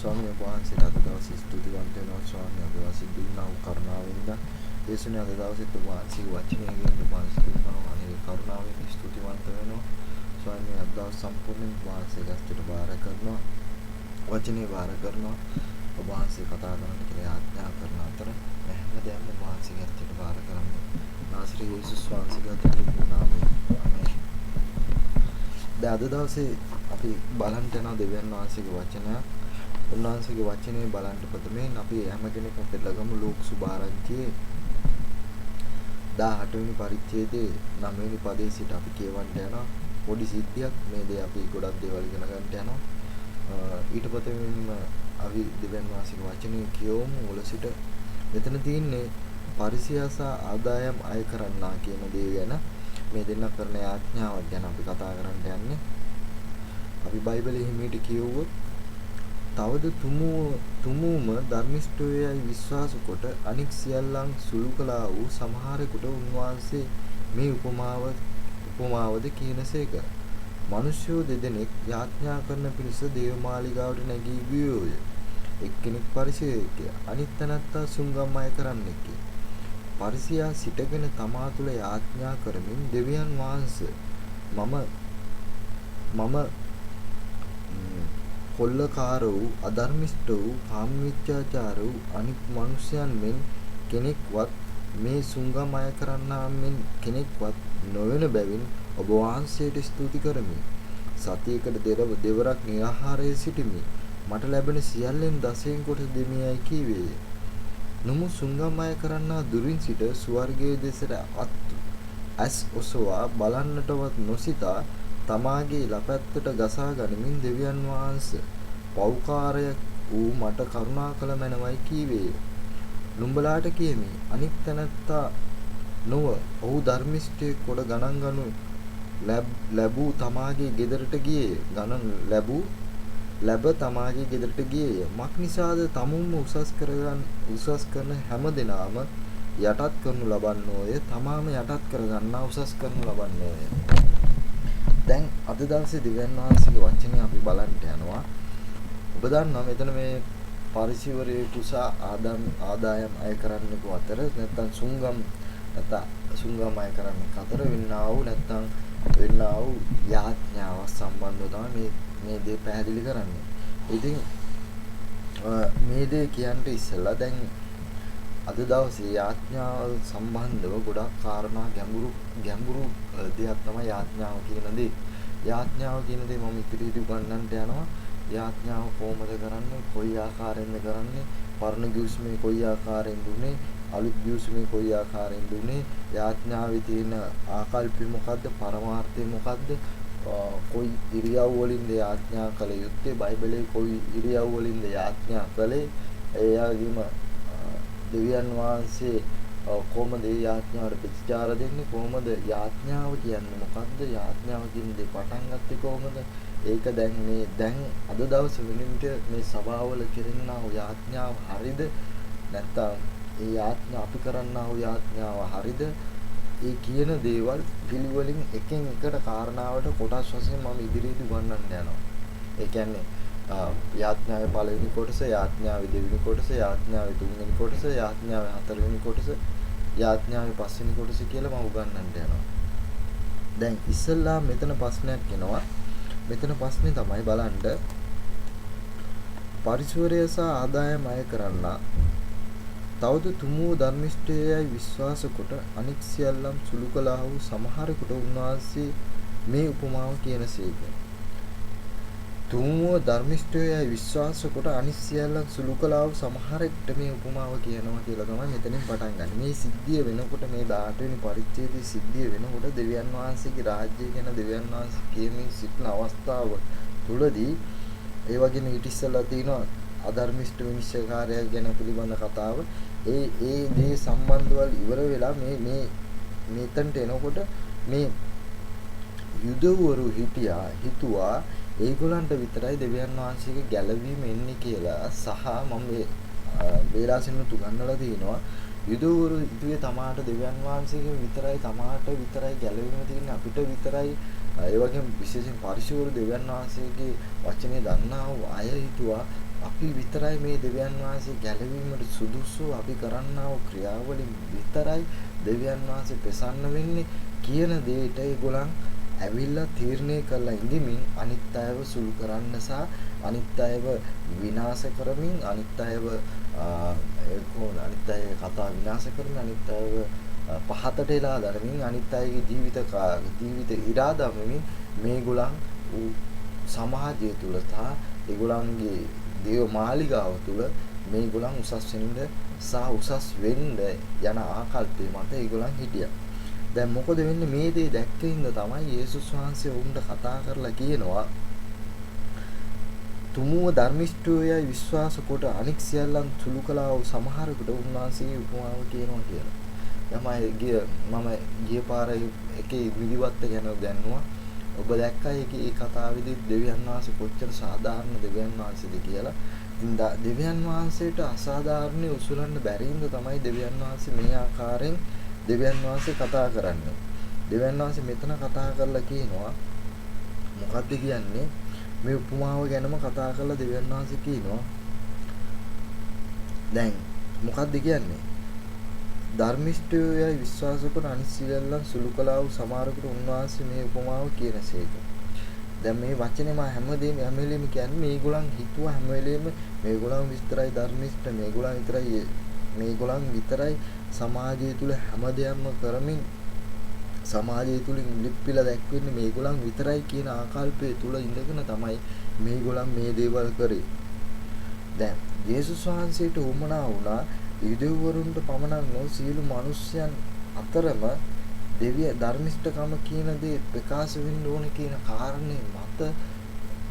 ස්වාමීන් වහන්සේට අද දවසේ ස්තුතිවන්ත වෙනවා ස්වාමීන් වහන්සේ දුන්නා වූ කරුණාවෙන්ද දේශනේ අද දවසේ තුමාන්සේ වචනයෙන් තුමාන්සේ දුන්නා වූ අනේ කරුණාවෙන් ස්තුතිවන්ත වෙනවා ස්වාමීන් අද දවස් සම්පූර්ණයෙන් වහන්සේ ගස්තට බාර කරනවා වචනේ බාර කරනවා ඔබ වහන්සේ කතා කරන්න කියලා ආඥා කරන අතර හැමදේම වහන්සේ ගස්තට බාර කරන්නේ නාසරේ යේසුස් වහන්සේගේ තුන්වෙනි නාමයෙන් ආමේන්. දැන් අද දවසේ අපි බලන්න යන දෙවියන් වහන්සේගේ වචනය උන්වහන්සේගේ වචනේ බලන්න ප්‍රථමයෙන් අපි හැම කෙනෙක්ම පෙළගමු ලෝක සුභාරංචියේ 18 වෙනි පරිච්ඡේදයේ 9 වෙනි පදයේ සිට අපි කියවන්න යනවා පොඩි සිද්ධියක් මේ දේ අපි ගොඩක් දේවල් ඉගෙන ගන්න යනවා ඊට පස්සේ අපි දෙවියන් වහන්සේගේ වචනේ කියවමු මුල සිට මෙතන තියෙන්නේ පරිසයස ආදායම් අය කරන්නා කියන දේ ගැන මේ දෙන්න කරන ආඥාවක් ගැන අපි කතා කරන්න යන්නේ. අපි බයිබලයේ හිමීට කියවුවොත් තවද තුමූම ධර්මිෂ්ඨයයි විශ්වාස කොට අනික් සියල්ලන් සුළු කළා වූ සමහරෙකුට උන්වහන්සේ මේ උපමාවද කියනසේක. මිනිස්යෝ දෙදෙනෙක් යාඥා කරන පිණිස දේවමාලිගාවට නැගී ගියෝය. එක්කෙනෙක් පරිසේයකය අනිත් තැනැත්තා සුංගම් අය කරන්නෙක්ය. පරිසයා සිටගෙන තමා තුළ යාඥා කරමින් දෙවියන් වහන්සේ මම කොල්ලකාර වූ අධර්මිෂ්ඨ වූ කාමමිච්ඡාචාර වූ අනික් මනුෂ්‍යයන් මෙන් කෙනෙක්වත් මේ සුංගම් අය කරන්නා මෙන් කෙනෙක්වත් නොවන බැවින් ඔබ වහන්සේට ස්තුති කරමි. සතියකට දෙවරක් නිරාහාරයේ සිටිමි. මට ලැබෙන සියල්ලෙන් දසයෙන් කොටස දෙමියයි කීවේය. නමුත් සුංගම් අය කරන්නා දුරින් සිට ස්වර්ගයේ දෙසට ඇස් ඔසවා බලන්නටවත් නොසිතා තමාගේ ලපැත්තට ගසා ගනිමින් දෙවියන් වහන්සේ පෞකාරයක් වූ මට කරුණා කළ මැනවයි කීවේය. නුඹලාට කියමි අනික් තැනැත්තා නොව ඔහු ධර්මිෂ්ඨයෙක් කොට ගණන් ගනු ලැබූ තමාගේ ගෙදරට ගියේය. ලැබ තමාගේ ගෙදරට ගියේය. මක් නිසාද තමුන්ම උසස් කරන හැම දෙනාම යටත් කරනු ලබන්නෝය. තමාම යටත් කරගන්නා උසස් කරනු ලබන්නෝය. දැන් අද දවසේ දිව්‍යන් වහන්සේගේ වචනේ අපි බලන්න යනවා. ඔබ දන්නවා මෙතන මේ පරිසිවරේ කුසා ආදායම් අය කරන්නෙකු අතර නැත්නම් සුංගම් අය කරන්නෙක් අතර වෙන්නා වූ යාඥාව සම්බන්ධව තමයි මේ දේ පැහැදිලි කරන්නේ. ඉතින් මේ දේ කියන්න ඉස්සෙල්ලා දැන් අද දවසේ යාඥාව සම්බන්ධව ගොඩක් කාරණා ගැඹුරු දෙයක් තමයි යාඥාව කියන දේ. යාඥාව කියන දේ මම ඉදිරියට උගන්වන්නට යනවා. යාඥාව කොහොමද කරන්නේ? කොයි ආකාරයෙන්ද කරන්නේ? පරණ ගිවිසුමේ කොයි ආකාරයෙන් දුන්නේ? අලුත් ගිවිසුමේ කොයි ආකාරයෙන් දුන්නේ? යාඥාවේ තියෙන ආකල්පය මොකද්ද? පරමාර්ථය මොකද්ද? කොයි ඉරියව් වලින්ද යාඥා කළ යුත්තේ? බයිබලයේ කොයි ඉරියව් වලින්ද යාඥා කළේ? ඒ වගේම දෙවියන් වහන්සේ කොහොමද මේ යාඥාවට ප්‍රතිචාර දෙන්නේ? කොහොමද යාඥාව කියන්නේ මොකද්ද? යාඥාව කියන්නේ පටන් ගත්තේ කොහොමද? ඒක දැන් අද දවසේ වෙනින්ට මේ සභාවල කෙරෙනා වූ යාඥාව හරිද? නැත්නම් ඒ යාඥා අපි කරන්නා වූ යාඥාව හරිද? ඒ කියන දේවල් පිළිවෙලින් එකින් එකට කාරණාවට කොටස් වශයෙන් මම ඉදිරියට උගන්වන්න යනවා. ඒ කියන්නේ යාඥාවේ පළවෙනි කොටස, යාඥාවේ දෙවෙනි කොටස, යාඥාවේ තුන්වෙනි කොටස, යාඥාවේ හතරවෙනි කොටස, යාඥාවේ පස්වෙනි කොටස කියලා මම උගන්වන්න යනවා. දැන් ඉස්සෙල්ලා මෙතන ප්‍රශ්නයක් එනවා. මෙතන ප්‍රශ්නේ තමයි බලන්න පරිසරය සහ ආදායම් අය කරන්නා තවද තුමෝ ධර්මිෂ්ඨයයි විශ්වාස කොට අනික් සියල්ලම් සුළු කළා වූ සමහරෙකුට උන්වහන්සේ මේ උපමාව කියනසේක. තුමෝ ධර්මිෂ්ඨයයි විශ්වාස කොට අනික් සියල්ලම් සුළු කළා වූ සමහරෙකුට මේ උපමාව කියනවා කියලා තමයි මෙතනින් පටන් ගන්න. මේ සිද්ධිය වෙනකොට මේ 18 වෙනි පරිච්ඡේදයේ සිද්ධිය වෙනකොට දෙවියන් වහන්සේගේ රාජ්‍යය ගැන දෙවියන් වහන්සේ කියමින් සිටින අවස්ථාව තුලදී ඒ වගේම ඊට ඉස්සෙල්ලා තියෙනවා අධර්මිෂ්ඨ විනිශ්චයකාරයා ගැන පිළිබඳ කතාව. ඒ දේ සම්බන්ධවල් ඉවර වෙලා මේ මෙතනට එනකොට මේ යුදවරු හිතුවා ඒගොල්ලන්ට විතරයි දෙවියන් වහන්සේගේ ගැලවීම එන්නේ කියලා. සහ මම මේ වේලාසින්ම තුගන්නලා තිනවා යුදවරු ඉතුවේ තමාට දෙවියන් වහන්සේගෙන් විතරයි ගැලවීම තියෙන්නේ, අපිට විතරයි. ඒ වගේම විශේෂයෙන් පරිශෝධ දෙවියන් වහන්සේගේ වචනේ දන්නා වූ අය හිතුවා අපි විතරයි මේ දෙවියන් වහන්සේ ගැලවීමට සුදුසු අපි කරන්නා වූ ක්‍රියාවලින් විතරයි දෙවියන් වහන්සේ ප්‍රසන්න වෙන්නේ කියන දෙයට ඒගොල්ලන් ඇවිල්ලා තීරණය කරලා ඉඳිමින් අනිත් අයව සුළු කරන්න සහ අනිත් අයව විනාශ කරමින් අනිත් අයව අනිත් අයගේ කතා විනාශ කරමින් අනිත් අයව පහතට එලා දරමින් අනිත් අයගේ ජීවිත ඉරා දමමින් මේගොල්ලන් සමාජය තුල සහ ඒගොල්ලන්ගේ දේව මාලිගාව තුල මේගොල්ලන් උසස් වෙන්න සහ උසස් වෙන්න යන ආකල්පය මත ඒගොල්ලන් හිටියා. දැන් මොකද වෙන්නේ මේ දේ දැක්කින්ද තමයි යේසුස් වහන්සේ වුන්ට කතා කරලා කියනවා තුමුව ධර්මිෂ්ඨයයි විශ්වාස කොට අනික් සියල්ලන් සුළු කළා වූ සමහරකට උන්වහන්සේ උපමාව කියනවා කියලා. මම ගිය පාර එකේ විදිවත් ගැන දැන්නුවා. ඔබ දැක්කා ඒ කතාවේදී දෙවියන් වහන්සේ කොච්චර සාධාරණ දෙවියන් වහන්සේද කියලා. ඉතින් දෙවියන් වහන්සේට අසාධාරණේ උසුලන්න බැරි හින්දා තමයි දෙවියන් වහන්සේ මේ ආකාරයෙන් දෙවියන් වහන්සේ කතා කරන්නේ. දෙවියන් වහන්සේ මෙතන කතා කරලා කියනවා මොකද්ද කියන්නේ? මේ උපමාව ගැනම කතා කරලා දෙවියන් වහන්සේ කියනවා. දැන් මොකද්ද කියන්නේ? ධර්මිෂ්ඨයෝයි විශ්වාස කරන අනිත් සියල්ලන් සුළු කළා වූ සමහරකට උන්වහන්සේ මේ උපමාව කියනසේක. දැන් මේ වචනේ මම හැම වෙලෙම කියන්නේ මේගොල්ලන් හිතුවා හැම වෙලෙම මේගොල්ලන් විතරයි ධර්මිෂ්ඨ මේගොල්ලන් විතරයි සමාජය තුල හැම දෙයක්ම කරමින් සමාජය තුලින් ලිප්පිලා දැක්වෙන්නේ මේගොල්ලන් විතරයි කියන ආකල්පය තුල ඉඳගෙන තමයි මේගොල්ලන් මේ දේවල් කරේ. දැන් යේසුස් වහන්සේට උමනා වුණා යුදෙව්වරුන්ට පමණක් නොව සියලු මිනිස්යන් අතරම දෙවිය ධර්මිෂ්ඨකම කියන දේ ප්‍රකාශ වෙන්න ඕන කියන කාරණේ මත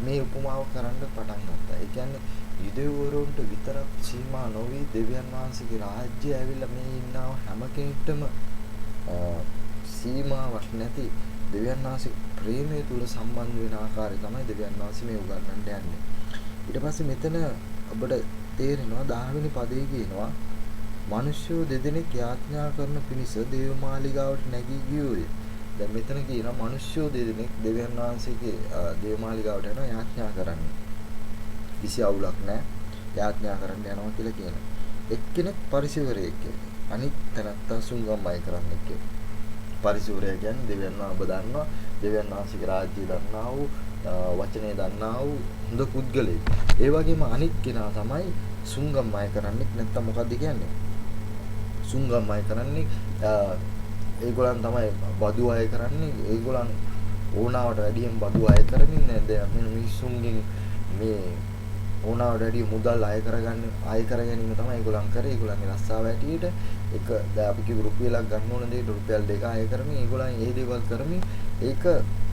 මේ උපමාව කරන්න පටන් ගත්තා. ඒ කියන්නේ යුදෙව්වරුන්ට විතරක් සීමා නොවි දෙවියන් වහන්සේගේ රාජ්‍යය ඇවිල්ලා මේ ඉන්නා හැම කෙනෙක්ටම සීමාවක් නැති දෙවියන් වහන්සේ ප්‍රේමය තුල සම්බන්ධ වෙන ආකාරය තමයි දෙවියන් වහන්සේ මේ උගන්වන්න යන්නේ. ඊට පස්සේ මෙතන ඔබට තේරෙනවා 10 වෙනි පදේ කියනවා මිනිස්සු දෙදෙනෙක් යාඥා කරන පිණිස දේව මාලිගාවට නැගී ගියෝය. දැන් මෙතන කියනවා මිනිස්සු දෙදෙනෙක් දෙවියන් වහන්සේගේ දේව මාලිගාවට යනවා යාඥා කරන්න. කිසි අවුලක් නැහැ. යාඥා කරන්න යනවා කියලා කියනවා. එක්කෙනෙක් පරිසවරයෙක් කියන්නේ. අනිත් තැනත්තා සුංගම්මයි කරන්නේ කියලා. පරිසවරය කියන්නේ දෙවියන් වහන්සේ ඔබ දන්නවා දෙවියන් වහන්සේගේ රාජ්‍යය දන්නා වූ වචනේ දන්නා වූ හොඳ පුද්ගලයෙක්. ඒ වගේම අනිත් කෙනා තමයි සුංගම්මයි කරන්නේ නැත්නම් මොකද්ද කියන්නේ? සුංගම්මයි කරන්නේ ඒගොල්ලන් තමයි බදු අය කරන්නේ. ඒගොල්ලන් ඕනාවට වැඩියෙන් බදු අය කරමින් මිනිස්සුන්ගෙන් මේ ඕනාවට වැඩිය මුදල් අය කරගැනීම තමයි ඒගොල්ලන් කරේ. ඒගොල්ලන්ගේ රස්සාව ඇටියට එක දැන් අපි කිව්ව රුපියලක් ගන්න ඕන දෙයට රුපියල් 2 අය කරමින් ඒගොල්ලන් ඒ දේවල් කරමින් ඒක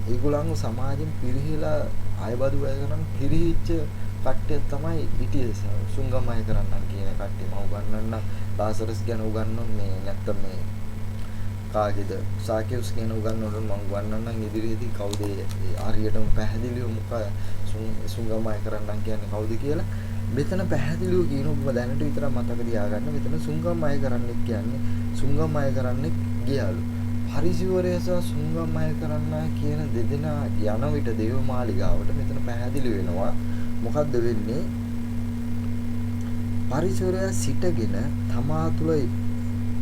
ඒගොල්ලන්ව සමාජයෙන් පිරිහිලා අයබදු අය කරන් පිරිහිච්ච කට්ටිය තමයි හිටියේ සුංගම්මය කරන්නන් කියන කට්ටිය. මම උගන්වන්න ලාසරස් ගැන උගන්වන්න මේ නැත්තම් මේ කාගේද සාකියුස් ගැන උගන්වන්න මම උගන්වන්නම් ඉදිරියේදී කවුද හරියටම පැහැදිලිව මොකක් සුංගම්මය කරන්නන් කියන්නේ කවුද කියලා මෙතන පැහැදිලිව කියන ඔබ දැනට විතර මතක තියාගන්න. මෙතන සුංගම්මය කරන්නෙක් කියන්නේ සුංගම්මය කරන්නෙක් ගියාලු. පරිසවරය සහ සුංගම්මය කරන්න කියන දෙදෙනා යන විට දේව මාලිගාවට මෙතන පැහැදිලි වෙනවා මොකද්ද වෙන්නේ? පරිසවරය සිටගෙන තමා තුළ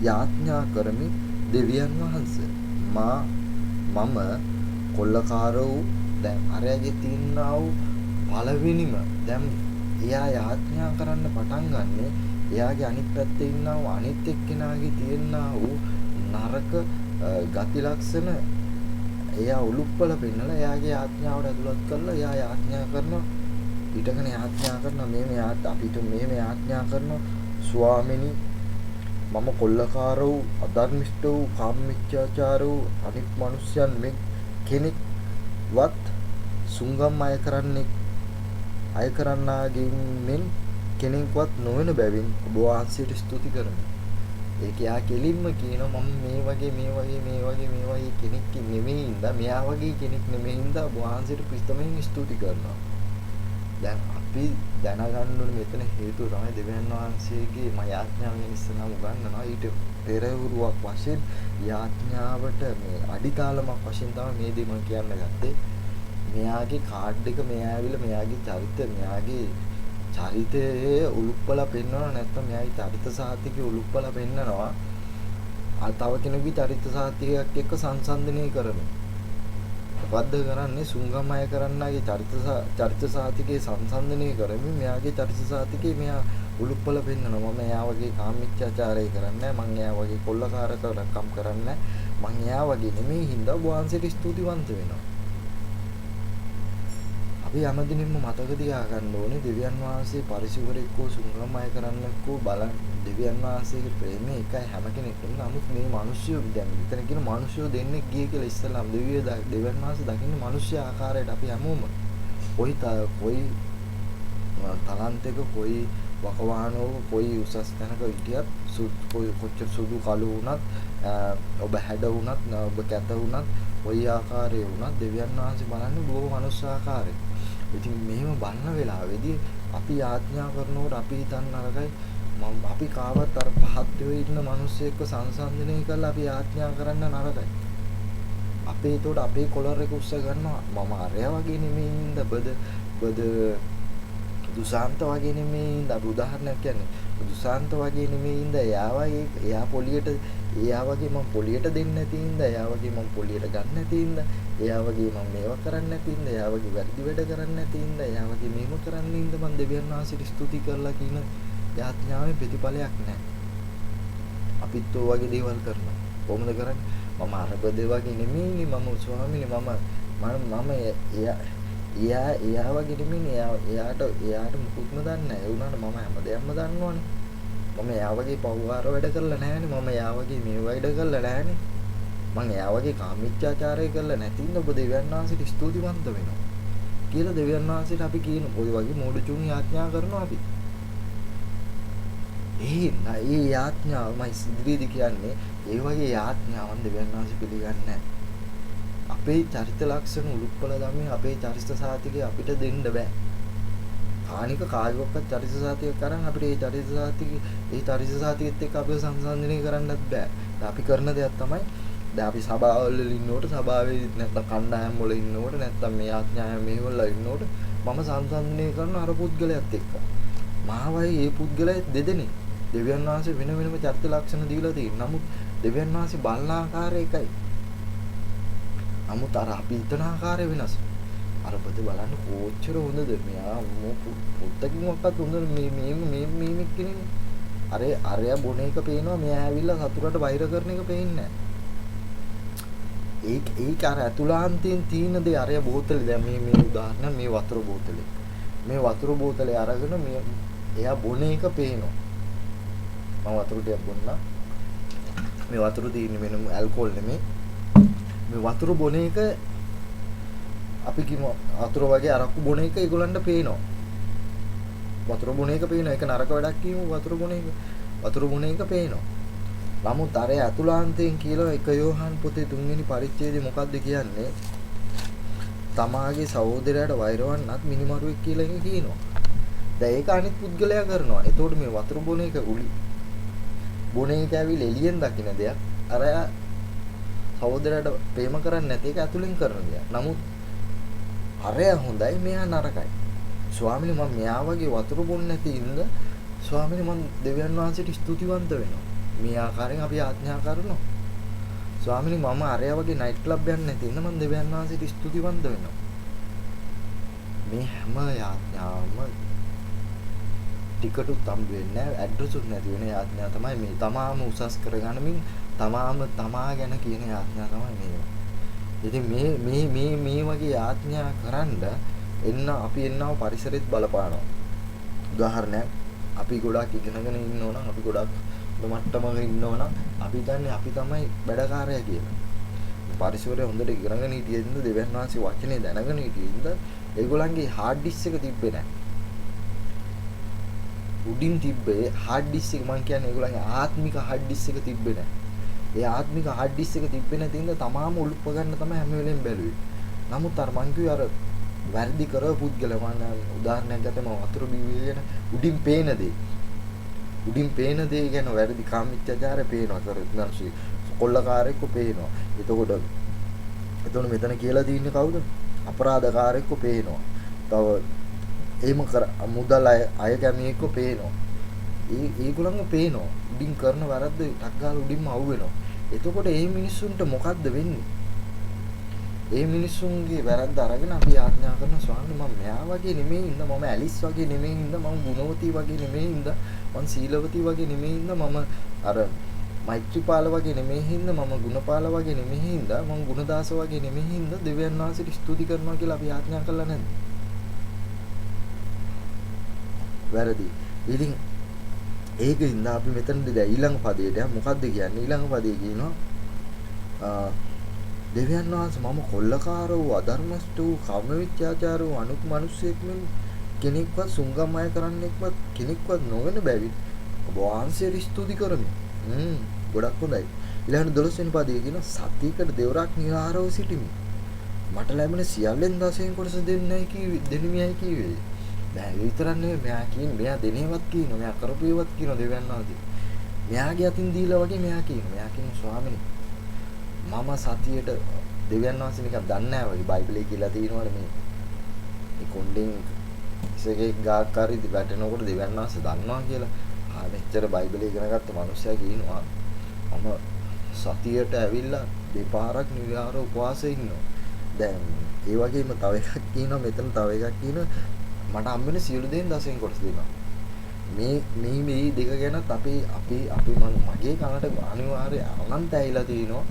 යාඥා කරමින් දෙවියන් වහන්සේ මම කොල්ලකාරෝ දැන් අරයාගේ තියනා වූ පළවෙනිම දැන් එයා යාඥා කරන්න පටන් ගන්නෙ එයාගේ අනිත් පැත්තේ ඉන්නා වූ අනිත් එක්කෙනාගේ තියනා වූ නරක ගති ලක්ෂණ එයා උලුප්පල පෙන්නලා එයාගේ යාඥාවට ඇතුළත් කරලා එයා යාඥා කරනවා ඊටකන යාඥා කරනවා මේ අපිට මේ යාඥා කරනවා ස්වාමිනී මම කොල්ලකාරෝ අධර්මිෂ්ඨ වූ කාමමිච්ඡාචාරෝ අනිත් මිනිස්යන් මේ කෙනෙක්වත් සුංගම් අය කරන්නාගෙන් මෙන් කෙනෙක්වත් නොවන බැවින් ඔබ වහන්සේට ස්තුති කරමි. ඒක යා කෙලින්ම කියනවා මම මේ වගේ කෙනෙක් නෙමෙයි ඉඳා මෙයා වගේ කෙනෙක් නෙමෙයි ඉඳා ඔබ වහන්සේට ප්‍රිස්තමෙන් ස්තුති කරනවා. දැන් අපි දැනගන්න ඕනේ මෙතන හේතුව තමයි දෙවියන් වහන්සේගේ යාඥාවෙන් ඉස්සනම උගන්වනවා. ඊට පෙරවරුවක් වශයෙන් යාඥාවට මේ අඩිතාලමක් වශයෙන් තමයි මේ දේ මම කියන්න ගත්තේ. මෙයාගේ කාඩ් එක මෙයා ඇවිල්ලා මෙයාගේ චරිතයේ උලුප්පලා පෙන්වනවා නැත්නම් මෙයාගේ චරිත සාහිතිකේ උලුප්පලා පෙන්නනවා. තව කෙනෙකුගේ චරිත සාහිතිකයක් එක්ක සංසන්දනය කරනවා. මොකද්ද කරන්නේ? සුංගම් අය කරන්නාගේ චරිත සාහිතිකේ සංසන්දනය කරමින් මෙයාගේ චරිත සාහිතිකේ මෙයා උලුප්පල පෙන්නනවා. මම එයා වගේ කාමීච්ඡාචාරය කරන්නේ නැහැ. මං එයා වගේ කොල්ලකාරකම් කරන්නේ නැහැ. මං එයා වගේ නෙමෙයි හින්දා වහන්සේට ස්තුතිවන්ත වෙනවා. අපි හැමදිනෙම මතක තියාගන්න ඕනේ දෙවියන් වහන්සේ පරිසුවරෙක්කෝ සුංගම් අය කරන්නෙක්කෝ බලන් දෙවියන් වහන්සේගේ ප්‍රේමය එකයි හැම කෙනෙක්ටම. නමුත් මේ මිනිස්සු දැන් මෙතන කියන මිනිස්සු දෙන්නෙක් ගියේ කියලා ඉස්සල්ලාම දෙවියන් වහන්සේ දකින්නේ මිනිස්සු ආකාරයට. අපි හැමෝම කොයි තලන්තයක කොයි වකවානුවක කොයි උසස් තැනක හිටියත් කොච්චර සුදු කළු වුණත් ඔබ හැඩ වුණත් ඔබ කැත වුණත් කොයි ආකාරයේ වුණත් දෙවියන් වහන්සේ බලන්නේ බොහෝ මනුස්ස ආකාරයි. ඉතින් මෙහෙම බලන වෙලාවේදී අපි ආඥා කරනකොට අපි හිතන්න අරගයි අපි කාවත් අර පහත් වෙ ඉන්න මිනිස්සෙක්ව සංසන්දනය කරලා අපි ආඥා කරන්න නරකයි. අපේ ඒතකොට අපේ කොලර් එක උස්ස ගන්නවා මම අරයා වගේ නෙමෙයි ඉඳ බද දුසාන්ත වගේ නෙමෙයි ඉඳ අපි උදාහරණයක් කියන්නේ දුසාන්ත වගේ නෙමෙයි ඉඳ එයා පොලියට එයා වගේ මම පොලියට දෙන්නේ නැති ඉඳ එයා වගේ මම පොලියට ගන්න නැති ඉඳ එයා වගේ මම මේවා කරන්නේ නැති ඉඳ එයා වගේ වැඩි වැඩ කරන්නේ නැති ඉඳ එයා වගේ මේව කරන්නේ ඉඳ මම දෙවියන් වහන්සේට ස්තුති කරලා කියන යාඥාවේ ප්‍රතිඵලයක් නැහැ. අපිත් ඔය වගේ දේවල් කරනවා. කොහොමද කරන්නේ? මම අරබද වගේ නෙමෙයිනේ මම ස්වාමීනි මම එයා වගේ නෙමෙයිනේ එයාට මුකුත්ම දන්නේ නැහැ. ඒ වුණාට මම හැමදේම දන්නවනේ. මම එයා වගේ පව්වාර වැඩ කරලා නැහැනේ. මම එයා වගේ මේ වැඩ කරලා නැහැනේ. මම එයා වගේ කාමීච්ඡාචාරය කරලා නැතිනම් ඔබ දෙවියන් වහන්සේට ස්තුතිවන්ත වෙනවා. කියලා දෙවියන් වහන්සේට අපි කියන ඔය වගේ මෝඩචුන් යාඥා කරනවා අපි. ඒ යාඥාවමයි ඉදිරියේදී කියන්නේ ඒ වගේ යාඥාවන් දෙවියන් වහන්සේ පිළිගන්නේ නැහැ. අපේ චරිත ලක්ෂණ උලුප්පල දමේ අපේ චරිත සාතිකේ අපිට දෙන්න බෑ. කානික කායවක්ක චරිත සාතික කරන් අපිට ඒ චරිත සාතිකෙත් එක්ක අපිව සංසන්දනය කරන්නත් බෑ. අපි කරන දෙයක් තමයි දැන් අපි සභාවවල ඉන්නකොට සභාවේ නැත්නම් කණ්ඩායම් වල ඉන්නකොට නැත්නම් මේ යාඥාය මෙහෙවල ඉන්නකොට මම සංසන්දනය කරන අර පුද්ගලයාත් එක්ක. මාවයි ඒ පුද්ගලයා දෙදෙනෙක් දෙවියන් වහන්සේ වෙන වෙනම චරිත ලක්ෂණ දීලා තියෙනවා. නමුත් දෙවියන් වහන්සේ බලන ආකාරය එකයි. නමුත් අර අපි හිතන ආකාරය වෙනස්. අර පොත බලන්න කොච්චර හොඳද මෙයා පොත්තකින් වක්වත් හොඳ මේ කෙනෙක්. අරයා බොන එක පේනවා මෙයා ඇවිල්ලා සතුරට වෛර කරන එක පේන්නේ නැහැ. ඒක අර අතුලාන්තයෙන් තියෙන දේ අරයා බෝතලේ දැන් මේ උදාහරණ මේ වතුර බෝතලේ. මේ වතුර බෝතලේ අරගෙන එයා බොන එක පේනවා. මම වතුර ටිකක් බොන්නා. මේ වතුර තියෙන්නේ වෙනම ඇල්කොහොල් නෙමෙයි. මේ වතුර බොන එක අපි කිව්ව වතුර වගේ අරක්කු බොන එක ඒගොල්ලන්ට පේනවා. වතුර බොන එක පේනවා. ඒක නරක වැඩක් කියමු වතුර බොන එක. වතුර බොන එක පේනවා. නමුත් අර අතුලාන්තයෙන් කියලා 1 යෝහන් පොතේ 3 වෙනි පරිච්ඡේදය මොකද්ද කියන්නේ? තමාගේ සහෝදරයාට වෛරවන්නත් මිනිමරුවෙක් කියලා එක කියනවා. දැන් ඒක අනිත් පුද්ගලයා කරනවා. එතකොට මේ වතුර බොන එක බොන එක ඇවිල්ලා එළියෙන් දකින්න දෙයක්. අර සහෝදරයාට ප්‍රේම කරන්නේ නැති එක ඇතුලෙන් කරන දෙයක්. නමුත් අරයා හොඳයි මෙයා නරකයි. ස්වාමීනි මම මෙයා වගේ වතුර බොන්නේ නැති ඉඳ ස්වාමීනි මම දෙවියන් වහන්සේට ස්තුතිවන්ත වෙනවා. මේ ආකාරයෙන් අපි ආඥා කරනවා. ස්වාමීනි මම අරයා වගේ නයිට් ක්ලබ් යන්නේ නැති ඉඳ මම දෙවියන් වහන්සේට ස්තුතිවන්ත වෙනවා. මේ හැම යාඥාවම ටිකටුත් හම්බ වෙන්නේ නැහැ ඇඩ්‍රස් උත් නැති වෙන යාඥා තමයි මේ තමාම උසස් කරගන්නමින් තමා ගැන කියන යාඥා තමයි මේවා. ඉතින් මේ වගේ යාඥා කරන්ඩ අපි එන්නව පරිසරෙත් බලපානවා. උදාහරණයක් අපි ගොඩක් ඉගෙනගෙන ඉන්නෝ නම් අපි ගොඩක් මට්ටමක ඉන්නෝ නම් අපි දන්නේ අපි තමයි වැඩකාරයා කියලා. පරිසරය හොඳට ඉගෙනගෙන හිටියෙන්ද දෙවියන් වහන්සේ වචනේ දැනගෙන හිටියෙන්ද ඒගොල්ලන්ගේ හાર્ඩ් ඩිස්ක් එක තිබ්බේ නැහැ. උඩින් තිබ්බේ හાર્ඩ් ඩිස්ක් එක මං කියන්නේ ඒගොල්ලන්ගේ ආත්මික හાર્ඩ් ඩිස්ක් එක තිබ්බේ නැහැ. ඒ ආත්මික හાર્ඩ් ඩිස්ක් එක තිබ්බේ නැති ඉඳ තමාම උලුප්ප ගන්න තමයි හැම වෙලෙම බැලුවේ. නමුත් අර මං කිව්වේ අර වැරදි කරව පුද්ගලයා මම උදාහරණයක් ගත්තම වතුර බිව්වේගෙන උඩින් පේන දේ ගැන වැරදි කාමීච්ඡාචාරය පේනවා. කරද්දී කොල්ලකාරයෙක්ව පේනවා. එතකොට මෙතන කියලා තියෙන්නේ කවුද? අපරාධකාරයෙක්ව පේනවා. තව එහෙම මුදල් අය කැමියෙක්ව පේනවා. ඒගොල්ලන්ව පේනවා. උඩින් කරන වැරද්ද ටක් ගාලා උඩින්ම අහුවෙනවා. එතකොට මේ මිනිස්සුන්ට මොකද්ද වෙන්නේ? ඒ මිනිස්සුන්ගේ වැරද්ද අරගෙන අපි ආඥා කරන ස්වාමීන් මම මෙයා වගේ නෙමෙයි ඉන්න මම ඇලිස් වගේ නෙමෙයි ඉන්න මම ගුණවතී වගේ නෙමෙයි ඉන්න මම සීලවතී වගේ නෙමෙයි ඉන්න මම අර මෛත්‍රීපාල වගේ නෙමෙයි ඉන්න මම ගුණපාල වගේ නෙමෙයි ඉන්න මම ගුණදාස වගේ නෙමෙයි ඉන්න දෙවියන් වහන්සේට ස්තුති කරනවා කියලා අපි ආඥා කළා නැද්ද? වැරදි. ඉතින් ඒකින්ද අපි මෙතනදී දැන් ඊළඟ පදයට මොකද්ද කියන්නේ? ඊළඟ පදේ කියනවා දෙවියන් වහන්සේ මම කොල්ලකාර වූ අධර්මස්ත වූ කාමවිත්‍යාචාර වූ අනුක් මිනිසෙක් මෙන් කෙනෙක්වත් සුංගම්මය කරන්නෙක්වත් කෙනෙක්වත් නොවන බැවින් ඔබ වහන්සේට ස්තුති කරමි. ගොඩක් හොඳයි. ඊළඟ 12 වෙනි පදයේ කියන සත්‍යයකට දෙවරක් නිරාරව සිටිමි. මට ලැබෙන සියල්ලෙන් 10න් කොටස දෙන්නයි දෙනිමියයි කිව්වේ. දැන් ඒ විතරක් නෙවෙයි මෙයා කියන්නේ මෙයා දෙනේවත් කියනවා මෙයා කරපේවත් කියනවා දෙවියන් වහන්සේ. මෙයාගේ අතින් දීලා වගේ මෙයා කියනවා. මෙයා කියන ස්වාමීනි මම සතියේට දෙවියන් වහන්සේ නිකන් දන්නේ නැහැ වගේ බයිබලයේ කියලා තියෙනවනේ මේ කොණ්ඩෙන් ඉසකේ ගාකාරී වැටෙනකොට දෙවියන් වහන්සේ දන්නවා කියලා. මෙච්චර බයිබලයේ ඉගෙන ගත්ත මිනිස්සයා කියනවා මම සතියට ඇවිල්ලා දෙපාරක් නිරාර උපවාසයේ ඉන්නවා. දැන් ඒ වගේම තව එකක් කියනවා මෙතන තව එකක් කියනවා මට හම්බෙන සියලු දේන් 10න් කොටස දෙනවා. මේ දෙක ගැනත් අපි මගේ කනට අනිවාර්ය අනන්ත ඇහිලා තිනවා.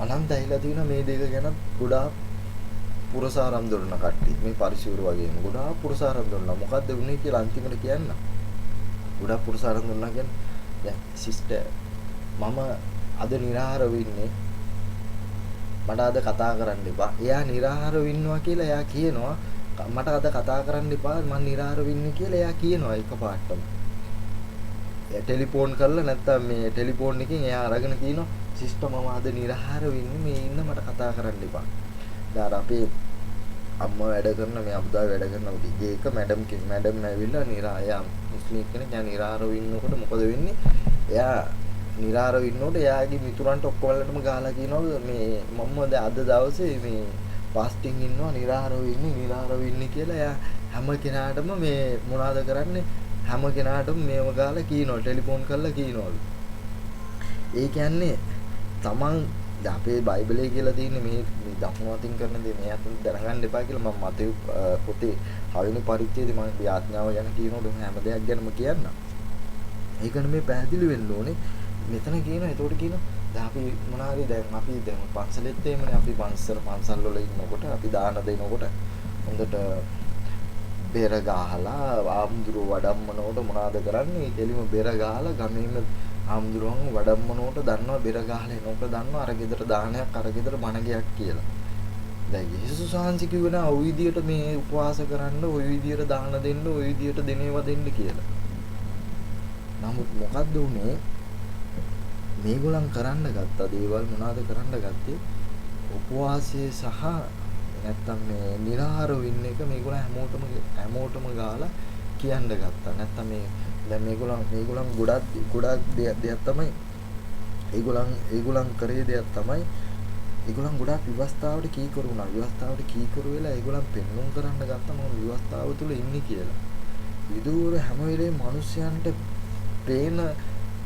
අනන්ත ඇහිලා තිනවා මේ දෙක ගැනත් ගොඩාක් පුරසාරම් දුන්න කට්ටිය. මේ පරිශූර වගේම ගොඩාක් පුරසාරම් දුන්නා. මොකද්ද වුනේ කියලා අන්තිමට කියන්න. ගොඩාක් පුරසාරම් දුන්නා කියන්නේ දැන් සිස්ටර් මම අද නිරාහාරව ඉන්නේ. මට අද කතා කරන්න එපා. එයා නිරාහාරව ඉන්නවා කියලා එයා කියනවා. මට අද කතා කරන්න එපා මම නිරාහාරව ඉන්නේ කියලා එයා කියනවා එකපාරටම. එයා ටෙලිෆෝන් කරලා නැත්තම් මේ ටෙලිෆෝන් එකෙන් එයා අරගෙන කියනවා සිස්ටර් මම අද නිරාහාරව ඉන්නේ මේ ඉන්න මට කතා කරන්න එපා. දැන් අපේ අම්මා වැඩ කරන මේ අබ්දා වැඩ කරන එක මැඩම් ඇවිල්ලා එයා මුස්ලිම් කෙනෙක් එයා නිරාහාරව ඉන්නකොට මොකද වෙන්නේ? එයා නිරාහාරව ඉන්නකොට එයාගේ මිතුරන්ට ඔක්කොමලටම ගහලා කියනවා මේ මම අද දවසේ මේ ෆාස්ටිං ඉන්නවා නිරාහාරව ඉන්නේ කියලා එයා හැම කෙනාටම මේ මොනවාද කරන්නේ හැම කෙනාටම මේව ගාලා කියනවා ටෙලිෆෝන් කරලා කියනවලු. ඒ කියන්නේ තමන් අපේ බයිබලයේ කියලා තියෙන මේ දකුණු අතින් කරන දේ මේ අතින් දැනගන්න එපා කියලා මම මතේ පොතේ 6 වෙනි පරිච්ඡේදයේ මම මේ ආඥාව ගැන කියනකොට හැම දෙයක් ගැනම කියන්න. ඒකනේ මේ පැහැදිලි වෙන්න ඕනේ. මෙතන කියනවා එතකොට කියනවා දැන් අපි මොනාරි දැන් අපි දැන් පන්සලෙත් එහෙමනේ අපි පන්සල් වල ඉන්නකොට අපි දාන දෙනකොට හොඳට බෙර ගහලා ආම්දුරු වඩම්මනකොට මොනවාද කරන්නේ? එළිම බෙර ගහලා ගමේම ආම්දුරුවන් වඩම්මනකොට දන්නවා බෙර ගහලා එනකොට දන්නවා අර ගෙදර දානයක් අර ගෙදර බණගයක් කියලා. දැන් යේසුස් වහන්සේ කිව්වනා ওই විදියට මේ උපවාස කරන්න, ওই විදියට දාන දෙන්න, ওই විදියට දෙනේවා දෙන්න කියලා. නමුත් මොකද්ද උනේ? මේගොල්ලන් කරන්න ගත්ත දේවල් මොනවාද කරන්න ගත්තේ? උපවාසයේ සහ නැත්තම් මේ නිරාහාරව ඉන්න එක මේගොල්ලන් හැමෝටම ගාලා කියන්න ගත්තා. නැත්තම් මේ දැන් මේගොල්ලන් ගොඩක් දෙයක් තමයි ඒගොල්ලන් කරේ දෙයක් තමයි ඒගොල්ලන් ගොඩක් විවස්ථාවට කීකරු වුණා. විවස්ථාවට කීකරු වෙලා ඒගොල්ලන් පෙන්වුම් කරන්න ගත්තා මම විවස්ථාව තුල ඉන්නේ කියලා. විදුර හැම වෙලේම මිනිස්යන්ට පේන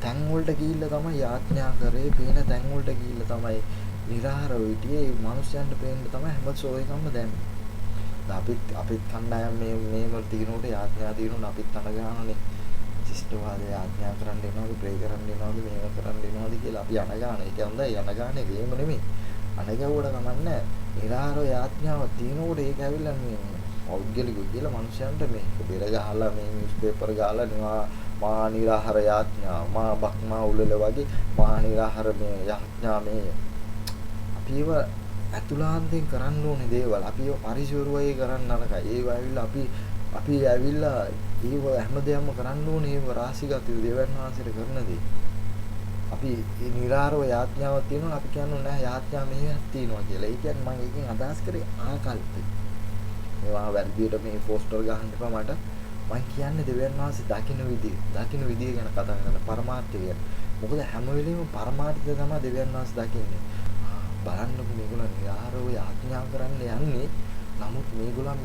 තැන් වලට ගිහිල්ලා තමයි යාඥා කරේ. පේන තැන් වලට ගිහිල්ලා තමයි නිරාහාරව හිටියේ. ඒ මිනිස්යන්ට පේන්න තමයි හැම සෝයකම දැම්මේ. අපිත් කණ්ඩායම් මේ වල තිනකොට යාඥා දිනුන අපිත් අනගානනේ. ශිෂ්ටවාදයේ ආඥා කරන්න එනවාද ප්‍රේ කරන්න එනවාද මේව කරන්න එනවාද කියලා අපි අනගාන. ඒක හොඳයි අනගානේ ගේම නෙමෙයි. අනගවුවට කමන්නේ. නිරාහාරව යාඥාව තිනකොට ඒක ඇවිල්ලා මේ පෞද්ගලිකව කියලා මිනිස්යන්ට මේ බෙර ගහලා මේ නිවුස් පේපර් ගහලා මා නිරාහාර යාඥා මා බක්මා උලල වගේ මා නිරාහාර මේ යාඥා මේ අපිව අතුලාන්තයෙන් කරන්න ඕනේ දේවල් අපිව පරිශෝරුවයි කරන්න නරකයි. ඒව ඇවිල්ලා අපි ඇවිල්ලා ඒව හැමදේම කරන්න ඕනේ. ඒව රාශිගත දෙවියන් වහන්සේට කරන දේ. අපි මේ නිරාහාරව යාඥාවක් තියෙනවා අපි කියන්නේ නැහැ යාඥා මෙහෙයක් තියෙනවා කියලා. ඒ කියන්නේ මම එකකින් අදහස් කරේ ආකල්පේ. මේවා වැඩියට මේ පෝස්ටර් ගහන්න එපා මට. මම කියන්නේ දෙවියන් වහන්සේ දකින්න විදිය ගැන කතා කරන පරමාර්ථය ගැන. මොකද හැම වෙලෙම පරමාර්ථය තමයි දෙවියන් වහන්සේ දකින්නේ. බලන්නකො මේගොල්ලෝ නිරාහාරව යාඥා කරන්න යන්නේ. නමුත් මේගොල්ලන්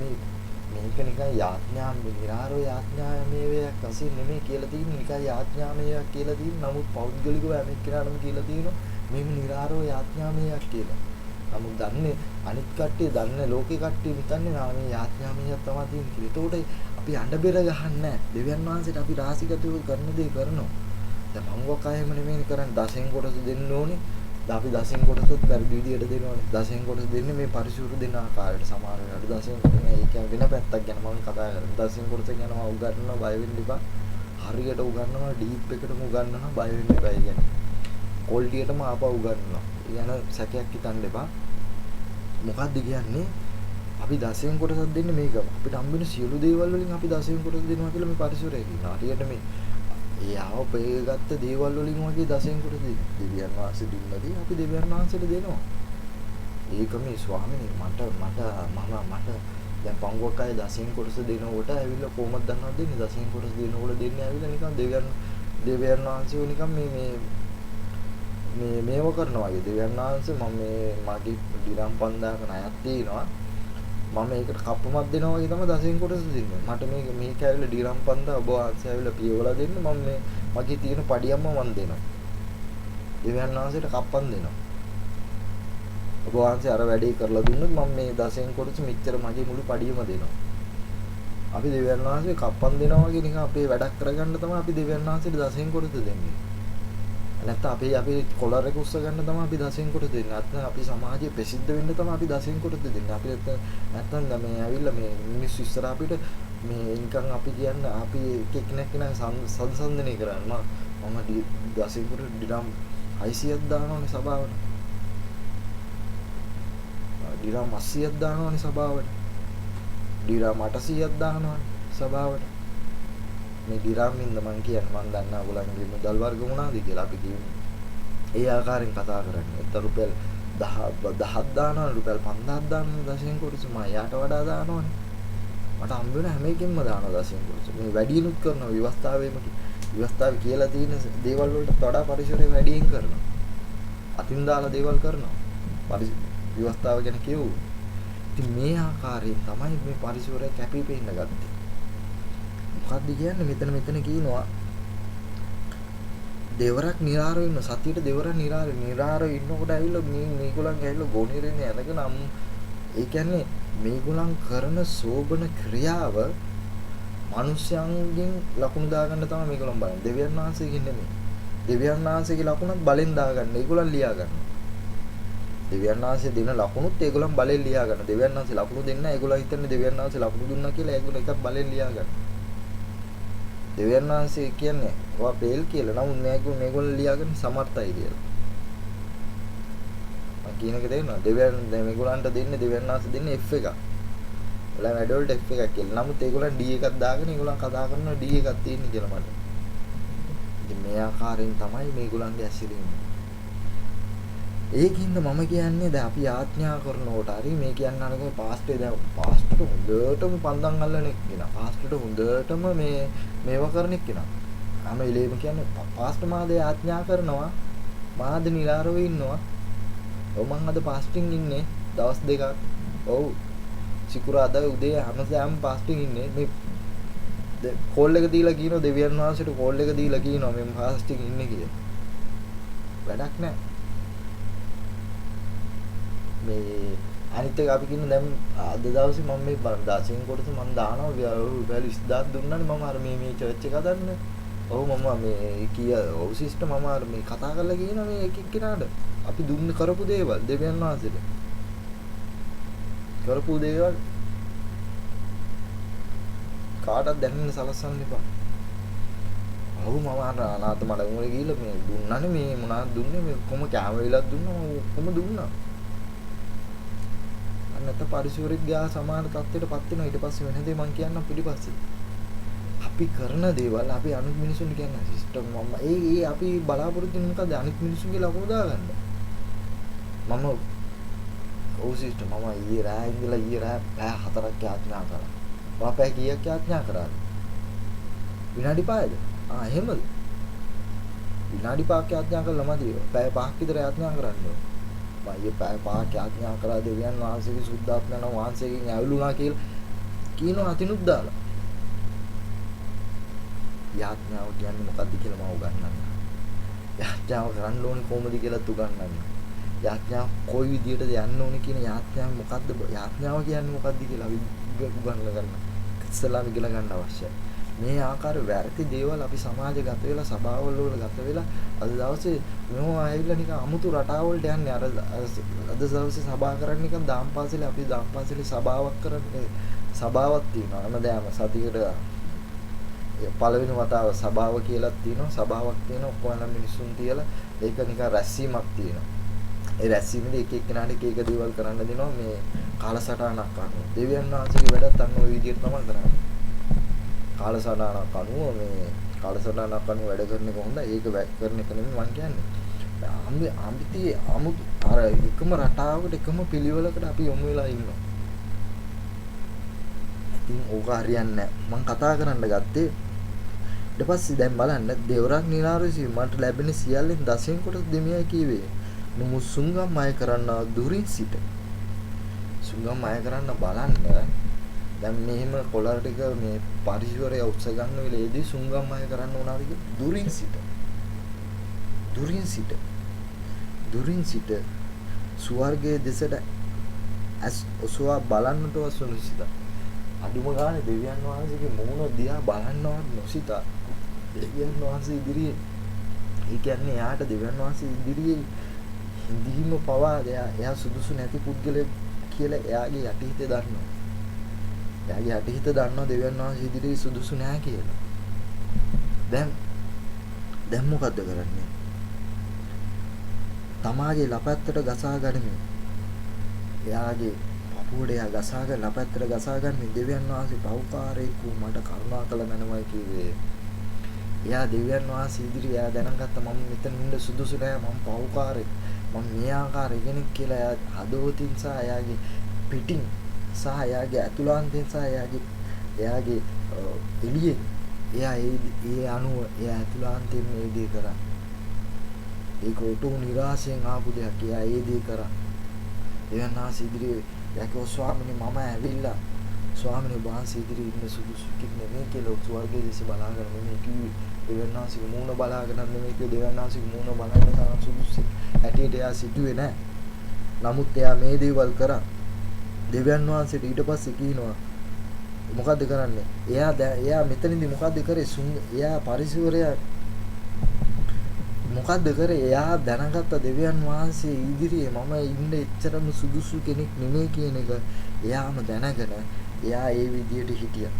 මේක නිකන් යාඥාමය නිරාරෝ යාඥාමයයක් වශයෙන් නෙමෙයි කියලා තියෙන්නේ නිකන් යාඥාමයක් කියලා තියෙන්නේ නමුත් පෞද්ගලිකව හැම එක්කෙනාටම කියලා තියෙනවා මේක නිරාරෝ යාඥාමයක් කියලා. නමුත් දන්නේ අනිත් කට්ටිය දන්නේ ලෝකේ කට්ටිය හිතන්නේ නා මේ යාඥාමයක් තමයි තියෙන්නේ කියලා. ඒතකොට අපි අඬ බෙර ගහන්නේ දෙවියන් වහන්සේට අපි රාසිකතුව කරන දේ කරනවා. දැන් මංගොක් අයම නෙමෙයි කරන්නේ දසෙන් කොටස දෙන්න ඕනේ. අපි දසෙන් කොටසත් වැරදි විදියට දෙනවනේ. දසෙන් කොටස දෙන්නේ මේ පරිශුරු දෙන ආකාරයට සමහර වෙලාවට දසෙන් කොටස නේ. ඒක වෙන පැත්තක් ගැන මම කතා කරන්නේ. දසෙන් කොටස ගැන මම උගන්වනවා බය වෙන්න එපා. හරියට උගන්වනවා ඩීප් එකටම උගන්වනවා බය වෙන්න එපා. ඒ කියන්නේ ක්වොලිටියටම ආපහු උගන්වනවා. ඒ යන සැකයක් හිතන්න එපා. මොකක්ද කියන්නේ? අපි දසෙන් කොටසක් දෙන්නේ මේක. අපිට හම්බෙන සියලු දේවල් වලින් අපි දසෙන් කොටස දෙනවා කියලා මේ පරිසරය කියනවා. හරියට මේ එයාව පෙරගත්ත දේවල් වලින් වගේ දසෙන් කොටස දෙනවා. දෙවියන් වහන්සේ දුන්නදී අපි දෙවියන් වහන්සේට දෙනවා. ඒක මේ ස්වාමීනි මට දැන් පංගුවක් අය දසෙන් කොටස දෙනකොට ඇවිල්ලා කොහොමද දන්නවද දෙන්නේ? දසෙන් කොටස දෙනකොට දෙන්නේ ඇවිල්ලා නිකන් දෙවියන් වහන්සේව නිකන් මේව කරනවා වගේ. දෙවියන් වහන්සේ මම මේ මගේ දිරම් 5000ක ණයක් තියෙනවා. මම ඒකට කප්පමක් දෙනවා වගේ තමයි දසෙන් කොටස දෙන්නේ. මට මේක ඇවිල්ලා ඩිරම් 5000 ඔබ වහන්සේ ඇවිල්ලා පියවලා දෙන්න මම මේ මගේ තියෙන පඩියම්ම මම දෙනවා. දෙවියන් වහන්සේට කප්පම් දෙනවා. ඔබ වහන්සේ අර වැඩේ කරලා දුන්නොත් මම මේ දසෙන් කොටස මෙච්චර මගේ මුළු පඩියම දෙනවා. අපි දෙවියන් වහන්සේ කප්පම් දෙනවා වගේ නිකන් අපේ වැඩක් කරගන්න තමයි අපි දෙවියන් වහන්සේට දසෙන් කොටස දෙන්නේ. නැත්නම් අපි කොලර් එක උස්ස ගන්න තමයි අපි දසෙන් කොටස දෙන්නේ. නැත්නම් අපි සමාජයේ ප්‍රසිද්ධ වෙන්න තමයි අපි දසෙන් කොටස දෙන්නේ. අපි නැත්නම් මේ ඇවිල්ලා මේ මිනිස්සු ඉස්සර අපිට මේ නිකන් අපි කියන්නේ අපි එක්කෙනෙක් සංසන්දනය කරන්නේ. මම දසෙන් කොටස ඩිරම් 600ක් දානවනේ සභාවට. ඩිරම් 80ක් දානවනේ සභාවට. ඩිරම් 800ක් දානවනේ සභාවට. මේ ඩිරාමින්ද මං කියන්නේ මං දන්නා ඔයගොල්ලන්ගේ මුදල් වර්ග මොනවාද කියලා අපි කියන්නේ. ඒ ආකාරයෙන් කතා කරන්නේ. ඒත් රුපියල් 10ක් දානවා රුපියල් 5000ක් දානවා දශයෙන් කොටස මම යාට වඩා දානවනේ. මට හම්බ වෙන හැම එකකින්ම දානවා දශයෙන් කොටස. මේ වැඩිනුත් කරනවා විවස්ථාවේ කියලා තියෙන දේවල් වලට වඩා පරිසරය වැඩියෙන් කරනවා. අතින් දාලා දේවල් කරනවා. විවස්ථාව ගැන කියුවා. ඉතින් මේ ආකාරයෙන් තමයි මේ පරිසරය කැපී පෙනෙන්න ගත්තේ. මොකක්ද කියන්නේ මෙතන කියනවා දෙවරක් නිරාරෝ ඉන්න සතියට දෙවරක් නිරාරෝ ඉන්නකොට ඇවිල්ලා මේගොල්ලන් ඇවිල්ලා ගෝණිරෙන්නේ ඇදගෙන ඒ කියන්නේ මේගොල්ලන් කරන සෝබන ක්‍රියාව මිනිස්යන්ගෙන් ලකුණු දාගන්න තමයි මේගොල්ලන් බලන්නේ. දෙවියන් වහන්සේගෙන් නෙමෙයි. දෙවියන් වහන්සේගේ ලකුණත් බලෙන් දාගන්න. ඒගොල්ලන් ලියා ගන්න. දෙවියන් වහන්සේ දෙන ලකුණුත් ඒගොල්ලන් බලෙන් ලියා ගන්න. දෙවියන් වහන්සේ ලකුණු දෙන්න ඒගොල්ලන් හිතන්නේ දෙවියන් වහන්සේ ලකුණු දුන්නා කියලා ඒගොල්ලෝ එකක් බලෙන් ලියා ගන්න. දෙවියන් වහන්සේ කියන්නේ ඔයා පෙල් කියලා. නමුත් මේගොල්ලෝ ලියාගෙන සමර්ථයි කියලා. මම කියන එක තේරෙනවද? දැන් මේගොල්ලන්ට දෙන්නේ දෙවියන් වහන්සේ දෙන්නේ F එකක්. ඔයාලා වැඩ වලට F එකක් කියලා. නමුත් ඒගොල්ලන් D එකක් දාගෙන ඒගොල්ලන් කතා කරනවා D එකක් තියෙන්නේ කියලා මට. ඉතින් මේ ආකාරයෙන් තමයි මේගොල්ලන්ගේ ඇසිරීම. ඒකින්ද මම කියන්නේ දැන් අපි ආඥා කරනකොට හරි මේ කියන්නේ අරගෙන පාස්ටේ දැන් පාස්ටට හොඳටම පන්දම් අල්ලන එක්කිනා. පාස්ටට හොඳටම මේවා කරන එක්කිනා. ආම ඉලේම කියන්නේ පාස්ට මාදේ ආඥා කරනවා. මාද නිරාරව ඉන්නවා. ඔව් මං අද පාස්ටිං ඉන්නේ දවස් දෙකක්. ඔව් සිකුරාදා උදේ හැමදාම පාස්ටිං ඉන්නේ. මේ කෝල් එක දීලා කියනවා දෙවියන් වහන්සේට කෝල් එක දීලා කියනවා මම පාස්ටිං ඉන්නේ කියලා. වැඩක් නැහැ. මේ අනිත් එක අපි කියන දැන් අද දවසේ මම මේ 10 කොටස මම දානවා රුපියල් 20000ක් දුන්නානේ මම අර මේ චර්ච් එක හදන්න. ඔව් මම මේ ඔව් සිස්ටර් මම අර මේ කතා කරලා කියනවා මේ එක එක්කිනාට අපි දුන්න කරපු දේවල් දෙවියන් වහන්සේට කරපු දේවල් කාටවත් දැනෙන්න සලස්සන්න එපා. ඔව් මම අර අනාථ මඩම් වල ගිහිල්ලා මේ දුන්නානේ මේ මොනවද දුන්නේ මේ කොහොම කැමරේලක් දුන්නා කොහොම දුන්නා. නැත්නම් පරිසරෙත් ගා සමාන තත්ත්වයකටපත් වෙනවා. ඊට පස්සේ වෙන දේ මම කියන්නම් පිටිපස්සේ. අපි කරන දේවල් අපි අනිත් මිනිසුන්ට කියන සිස්ටම් මම ඒ අපි බලාපොරොත්තු වෙන මොකද අනිත් මිනිසුන්ගේ ලකුණු දාගන්න. මම ඔව් සිස්ටම් මම ඊයේ රෑ ඉඳලා පැය 4ක් යාඥා කරා. ඔයා පැය කීයක් යාඥා කරාද? විනාඩි 5ද? එහෙමද? විනාඩි 5ක් යාඥා කළා මදි. පැය 5ක් විතර යාඥා කරන්න ඕන. මම ඊයේ පැය 5ක් යාඥා කරා දෙවියන් වහන්සේගේ සුද්ධාත්මයන් වහන්සේගෙන් ඇවිලුණා කියලා කියනවා අතිනුත් දාලා. යාඥාව කියන්නේ මොකක්ද කියලා මම උගන්වන්නම්. යාඥාව කරන්න ඕනේ කොහොමද කියලාත් උගන්වන්නම්. යාඥාව කොයි විදියටද යන්න ඕනේ කියන යාඥාව මොකද්ද? යාඥාව කියන්නේ මොකක්ද කියලා අපි උගන්වලා ගන්න. ඉස්සලාම ඉගෙන ගන්න අවශ්‍යයි. මේ ආකාර වැරදි දේවල් අපි සමාජගත වෙලා සභාවල් වල ගත වෙලා අද දවසේ මේවා ඇවිල්ලා නිකන් අමුතු රටාව වලට යන්නේ. අද දවසේ සභා කරන්නේ නිකන් දාම්පාසලේ අපි දාම්පාසලේ සභාවක් කරන්නේ. සභාවක් තියෙනවා. හැමදාම සතියකට පළවෙනි වතාව සභාව කියලාත් තියෙනවා. සභාවක් තියෙනවා. ඔක්කොම මිනිස්සුන් තියලා ඒක නිකන් රැස්වීමක් තියෙනවා. ඒ රැස්වීමේදී එක එක්කෙනාට එක එක දේවල් කරන්න දෙනවා මේ කාලසටහනක් අනුව. දෙවියන් වහන්සේගේ වැඩත් අන්න ওই විදිහට තමයි කරන්නේ. කාලසටහනක් අනුව මේ කාලසටහනක් අනුව වැඩ කරන එක හොඳයි. ඒක කරන එක නෙමෙයි මම කියන්නේ. අම්බිති අර එකම රටාවකට එකම පිළිවෙලකට අපි යොමු වෙලා ඉන්නවා. ඉතින් ඕක හරියන්නේ නැහැ. මම කතා කරන්න ගත්තේ ඊට පස්සේ දැන් බලන්න දෙවරක් නිරාරසී මට ලැබෙන සියල්ලෙන් 10න් කොටස් දෙමියයි කීවේ. නුමු සුංගම් අය කරන්න දුරින් සිට. සුංගම් අය කරන්න බලන්න දැන් මෙහෙම කොළර ටික මේ පරිශවරය උත්ස ගන්න වෙලේදී සුංගම් අය කරන්න උනාද කියලා දුරින් සිට. දුරින් සිට. දුරින් සිට ස්වර්ගයේ දෙසට ඇස් ඔසවා බලන්නට වසුනිසිත. අදුම ගානේ දෙවියන් වහන්සේගේ මූණ දිහා බලන්නවත් නොසිතා දෙවියන් වහන්සේ ඉදිරියේ ඒ කියන්නේ එයාට දෙවියන් වහන්සේ ඉදිරියේ හිඳීම පවා එයා සුදුසු නැති පුද්ගලයෙක් කියලා එයාගේ යටිහිත දන්නවා. එයාගේ යටිහිත දන්නවා දෙවියන් වහන්සේ ඉදිරියේ සුදුසු නැහැ කියලා. දැන් මොකද්ද කරන්නේ? තමාගේ ලපැත්තට ගසා ගනිමින් එයාගේ පපුවට එයා ගසාගෙන ලපැත්තට ගසාගන්නේ දෙවියන් වහන්සේ පව්කාරයෙක් වූ මට කරුණා කළ මැනවයි කිව්වේ. එයා දෙවියන් වහන්සේ ඉදිරියේ එයා දැනගත්ත මම මෙතන ඉන්න සුදුසු නෑ මම පව්කාරයෙක්. මම මේ ආකාරය කෙනෙක් කියලා එයා හදවතින් සහ එයාගේ පිටින් සහ එයාගේ ඇතුළාන්තයෙන් සහ එයාගේ එළියෙන් එයා ඒ අනුව එයා ඇතුළාන්තයෙන් මේ දේ කරා. ඒක උටු නිරාශයෙන් ආපු දෙයක්. එයා ඒ දේ කරා. දෙවියන් වහන්සේ ඉදිරියේ යකෝ ස්වාමීනි මම ඇවිල්ලා ස්වාමීනි වහන්සේ ඉදිරියේ ඉන්න සුදුසු කෙනෙක් නෙමෙයි කියලා ස්වර්ගයේ දෙස බලාගෙන නෙමෙයි කිව්වේ. දෙවියන් වහන්සේගේ මූණ බලාගෙන නෙමෙයි කිව්වේ. දෙවියන් වහන්සේගේ මූණ බලන්න තරම් සුදුසු ඇටියට එයා සිටුවේ නැහැ. නමුත් එයා මේ දේවල් කරා. දෙවියන් වහන්සේට ඊට පස්සේ කියනවා මොකද්ද කරන්නේ? එයා මෙතනදී මොකද්ද කරේ? එයා පරිසරය මොකද්ද කරේ? එයා දැනගත්ත දෙවියන් වහන්සේ ඉදිරියේ මම ඉන්න එච්චරම සුදුසු කෙනෙක් නෙමෙයි කියන එක එයාම දැනගෙන එයා ඒ විදියට හිටියා.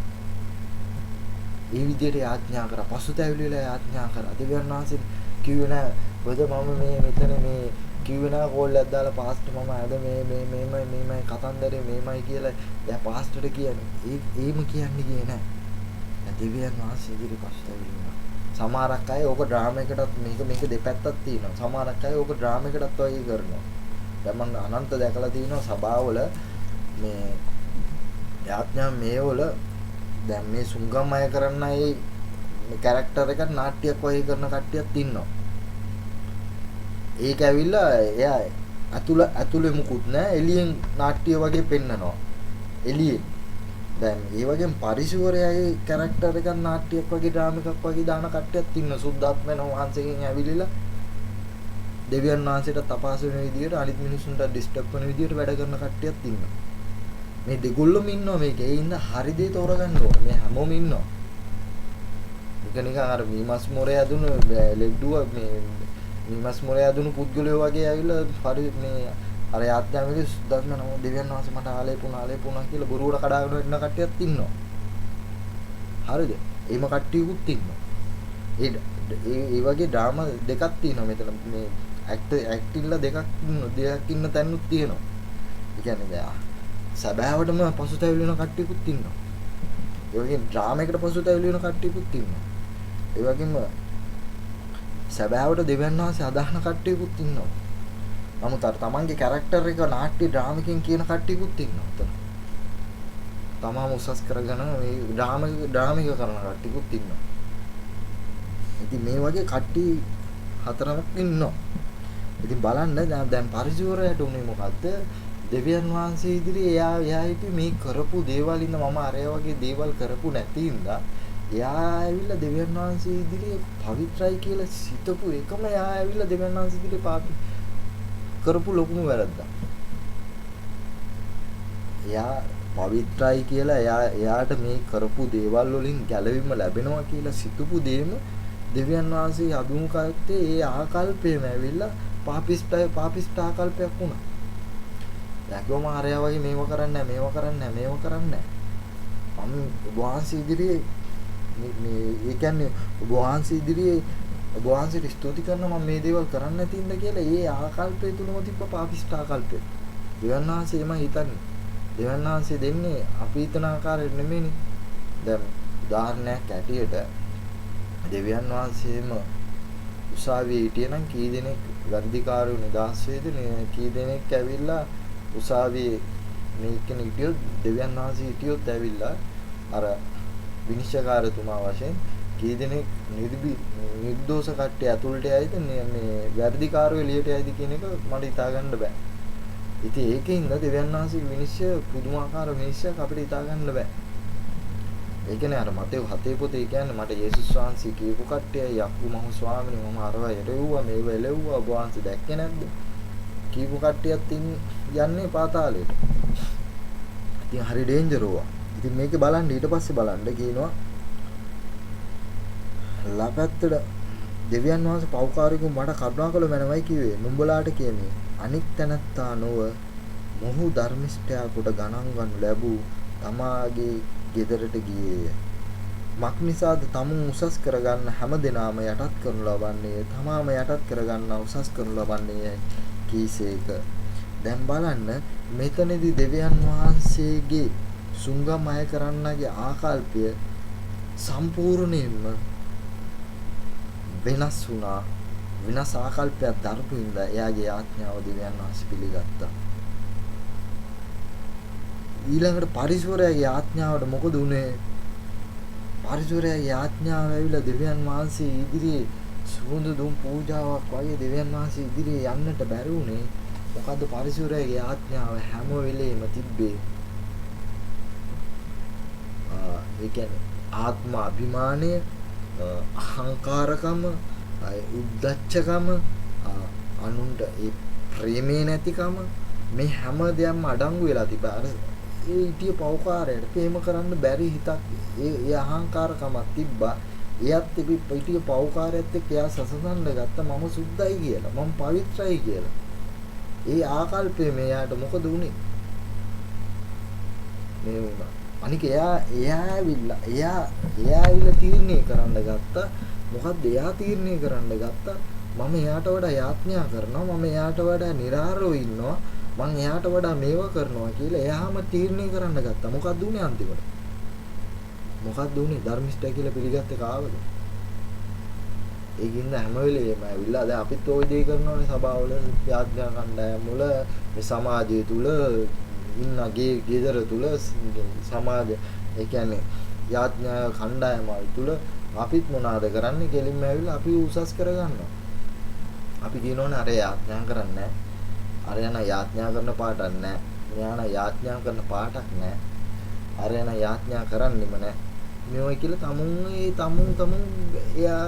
ඒ විදියට ආඥා කරා. පසුතැවිලිලා ආඥා කරා. දෙවියන් වහන්සේ කිව්වේ නෑ බද මම මෙතන මේ කිව්වේ නෑ කෝල් එකක් දාලා පාස්ට් මම අද මේමයි කතන්දරේ මේමයි කියලා එයා පාස්ට්ට කියන්නේ. ඒම කියන්නේ කියේ නෑ. දෙවියන් වහන්සේ ඉදිරියේ පසුතැවිලි සමහරක් අය ඕක ඩ්‍රාමා එකටත් මේක දෙපැත්තක් තියෙනවා. සමහරක් අය ඕක ඩ්‍රාමා එකටත් වගේ කරනවා. දැන් මම අනන්ත දැකලා තියෙනවා සභාවල මේ යාඥා මේවල දැන් මේ සුංගම් අය කරන්න ඒ කැරක්ටර් එකක් නාට්‍යයක් වගේ කරන කට්ටියක් ඉන්නවා. ඒක ඇවිල්ලා එයා ඇතුලේ මුකුත් නැහැ එළියෙන් නාට්‍ය වගේ පෙන්නනවා. එළියෙන් දැන් ඒ වගේම පරිශවරයාගේ කැරක්ටර් එකක් නාට්‍යයක් වගේ ඩ්‍රාමා එකක් වගේ දාන කට්ටියක් ඉන්න සුද්ධාත්මන වහන්සේගෙන් ඇවිලිලා දෙවියන් වහන්සේට තපාස වෙන විදියට අනිත් මිනිස්සුන්ට ඩිස්ටර්බ් වෙන විදියට වැඩ කරන කට්ටියක් ඉන්නවා. මේ දෙගොල්ලොම ඉන්නවා මේකේ. ඒ ඉන්න හරි දේ තෝරගන්න ඕනේ. මේ හැමෝම ඉන්නවා. ඒක නිකන් අර මීමස් මොරේ ඇදුණු ලෙඩුව මේ මීමස් මොරේ ඇදුණු පුද්ගලයෝ වගේ ඇවිල්ලා හරි මේ අර යාත්‍යාමේදී සුද්ධාත්ම නම දෙවියන් වහන්සේ මට ආලේපුණා කියලා බොරුවට කඩාගෙන ඉන්න කට්ටියක් ඉන්නවා. හරිද? එහෙම කට්ටියකුත් ඉන්නවා. ඒ වගේ ඩ්‍රාමා දෙකක් තියෙනවා මෙතන මේ ඇක්ටින්ලා දෙකක් ඉන්න තැනුත් තියෙනවා. ඒ කියන්නේ දැන් සබෑවටම පසුතැවිලි වෙන කට්ටියකුත් ඉන්නවා. ඒ වගේම ඩ්‍රාමා එකට පසුතැවිලි වෙන කට්ටියකුත් ඉන්නවා. ඒ වගේම සබෑවට දෙවියන් වහන්සේ අදහන කට්ටියකුත් ඉන්නවා. නමුත් අර තමන්ගේ කැරක්ටර් එක නාට්‍ය ඩ්‍රාමකින් කියන කට්ටියකුත් ඉන්නවා උතන. තමාම උසස් කරගෙන මේ ඩ්‍රාමික කරන කට්ටියකුත් ඉන්නවා. ඉතින් මේ වගේ කට්ටිය හතරක් ඉන්නවා. ඉතින් බලන්න දැන් පරිසරයට උනේ මොකද්ද? දෙවියන් වහන්සේ ඉදිරියේ එයා හිටියේ මේ කරපු දේවල් ඉන්න මම අරය වගේ දේවල් කරපු නැති ඉඳා එයා ඇවිල්ලා දෙවියන් වහන්සේ ඉදිරියේ පවිත්‍රායි කියලා සිතපු එකම එයා ඇවිල්ලා දෙවියන් වහන්සේ ඉදිරියේ පාපි කරපු ලොකුම වැරද්දක්. එයා පවිත්‍රායි කියලා එයාට මේ කරපු දේවල් වලින් ගැලවීම ලැබෙනවා කියලා සිතපු දේම දෙවියන් වහන්සේ අභිමුඛයත්තේ ඒ ආකල්පයම ඇවිල්ලා පාපිෂ්ඨ ආකල්පයක් වුණා. දැක්වම හරයා වගේ මේව කරන්නේ නැහැ. මම ඔබ වහන්සේ ඉදිරියේ මේ ඒ කියන්නේ ඔබ වහන්සේ ඉදිරියේ ඔබ වහන්සේට ස්තුති කරනවා මම මේ දේවල් කරන්න නැතිඳ කියලා ඒ ආකල්පය තුලම තිබ්බ පාපිෂ්ඨ ආකල්පය. දෙවියන් වහන්සේම හිතන්නේ. දෙවියන් වහන්සේ දෙන්නේ අපි හිතන ආකාරයට නෙමෙයිනේ. දැන් උදාහරණයක් ඇටියට දෙවියන් වහන්සේම උසාවියේ හිටියනම් කී දෙනෙක් වර්ධිකාරයෝ නිදාස් වේද කී දෙනෙක් ඇවිල්ලා උසාවියේ මේකෙන හිටියොත් දෙවියන් වහන්සේ හිටියොත් ඇවිල්ලා අර විනිශ්චයකාරතුමා වශයෙන් කී දෙනෙක් නිර්දෝෂ කට්ටිය ඇතුළට යයිද මේ වර්ධිකාරයෝ එළියට යයිද කියන එක මට හිතා ගන්න බෑ. ඉතින් ඒකෙන්ද දෙවියන් වහන්සේගේ විනිශ්චය පුදුමාකාර විනිශ්චයක් අපිට හිතා ගන්න බෑ. ඒ කියන්නේ අර මතේ 7 පොතේ කියන්නේ මට යේසුස් වහන්සේ කියපු කට්ටිය යක්කු මහ ස්වාමීනි මම අරවා එරෙව්වා මේව එලෙව්වා ඔබ වහන්සේ දැක්කේ නැද්ද? කියපු කට්ටියත් යන්නේ පාතාලයට. ඉතින් හරි ඩේන්ජර් ඕවා. ඉතින් මේකේ බලන්න ඊට පස්සේ බලන්න කියනවා ලපැත්තට දෙවියන් වහන්සේ පව්කාරිකු මට කරුණාකර මැනවයි කිව්වේ. නුඹලාට කියන්නේ අනික් තැනත්තා නොව මොහු ධර්මිෂ්ඨයා කොට ගණන් ගනු ලැබූ තමාගේ ගෙදරට ගියේය. මක් නිසාද තමුන් උසස් කරගන්න හැම දිනාම යටත් කරනු ලබන්නේ තමාම යටත් කරගන්න උසස් කරනු ලබන්නේ කීසේක. දැන් බලන්න මෙතනදී දෙවියන් වහන්සේගේ සුංගම් අය කරන්නගේ ආකල්පය සම්පූර්ණයෙන්ම වෙනස් වුණා. වෙනස් ආකල්පයක් දරපු ඉඳලා එයාගේ ආඥාව දෙවියන් වහන්සේ පිළිගත්තා. ඊළඟට පරිසරයේ ආඥාවට මොකද උනේ? පරිසරයේ ආඥාව ඇවිල්ලා දෙවියන් වහන්සේ ඉදිරියේ සුවඳ දුම් පූජාවක් වගේ දෙවියන් වහන්සේ ඉදිරියේ යන්නට බැරි උනේ. මොකද්ද පරිසරයේ ආඥාව හැම වෙලේම තිබ්බේ? ඒ කියන්නේ ආත්ම අභිමානය, අහංකාරකම, උද්දච්චකම, අනුන්ට ඒ ප්‍රේමේ නැතිකම මේ හැම දෙයක්ම අඩංගු වෙලා තිබා. අර ඒ ඊටිය පවකාරයට ප්‍රේම කරන්න බැරි හිතක් ඒ අහංකාරකමක් තිබ්බා. එයත් ඊටිය පවකාරයත් එක්ක එයා සසඳන්න ගත්ත මම සුද්ධයි කියලා, මම පවිත්‍රයි කියලා. ඒ ආකල්පය මෙයාට මොකද උනේ? මේ වුණා. අනික එයා ඇවිල්ලා තීරණය කරන්න ගත්තා. මොකද්ද එයා තීරණය කරන්න ගත්තා? මම එයාට වඩා යාඥා කරනවා, මම එයාට වඩා නිරාරෝ ඉන්නවා, මම එයාට වඩා මේව කරනවා කියලා එයාම තීරණය කරන්න ගත්තා. මොකද්ද උනේ අන්තිමට? මොකද්ද උනේ? ධර්මිෂ්ඨය කියලා පිළිගත්තේ කාවද? ඒකින්ද හැම වෙලේම ඇවිල්ලා දැන් අපිත් ওই දේ කරනවානේ සභාවල, යාඥා කණ්ඩායම් වල, මේ සමාජය තුල ඉන්න ගෙදර තුල සමාජ ඒ කියන්නේ යාඥා කණ්ඩායම් වල තුල අපිත් මොනවාද කරන්නේ? කෙලින්ම ඇවිල්ලා අපි උසස් කරගන්නවා. අපි කියනෝනේ අර යාඥා කරන්නේ නැහැ. අර යන යාඥා කරන පාටක් නැහැ. මෙයාන යාඥා කරන පාටක් නැහැ. අර යන යාඥා කරන්නෙම නැහැ. මේවයි කියලා තමුන් එයා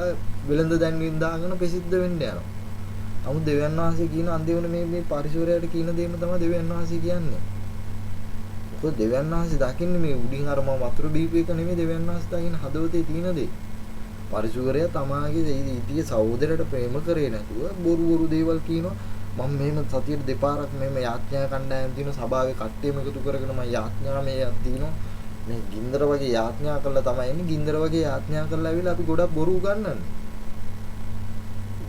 වෙළඳ දැන්වින් දාගෙන ප්‍රසිද්ධ වෙන්න යනවා. නමුත් දෙවියන් වහන්සේ කියන අන්තිමට මේ පරිසරයට කියන දේම තමයි දෙවියන් වහන්සේ කියන්නේ. මොකද දෙවියන් වහන්සේ දකින්නේ මේ උඩින් අර මම වතුර බීපු එක නෙමෙයි දෙවියන් වහන්සේ දකින්න හදවතේ තියෙන දේ. පරිසරය තමාගේ ඊටිය සහෝදරයට ප්‍රේම කරේ නැතුව බොරු දේවල් කියනවා. මම මෙහෙම සතියට දෙපාරක් මෙහෙම යාඥා කණ්ඩායම් දින සභාවේ කට්ටියම එකතු කරගෙන මම යාඥා මේ දිනවා. මේ ගින්දර වගේ යාඥා කළා තමයි එන්නේ. ගින්දර වගේ යාඥා කරලා ඇවිල්ලා අපි ගොඩක් බොරු උගන්වන්නේ.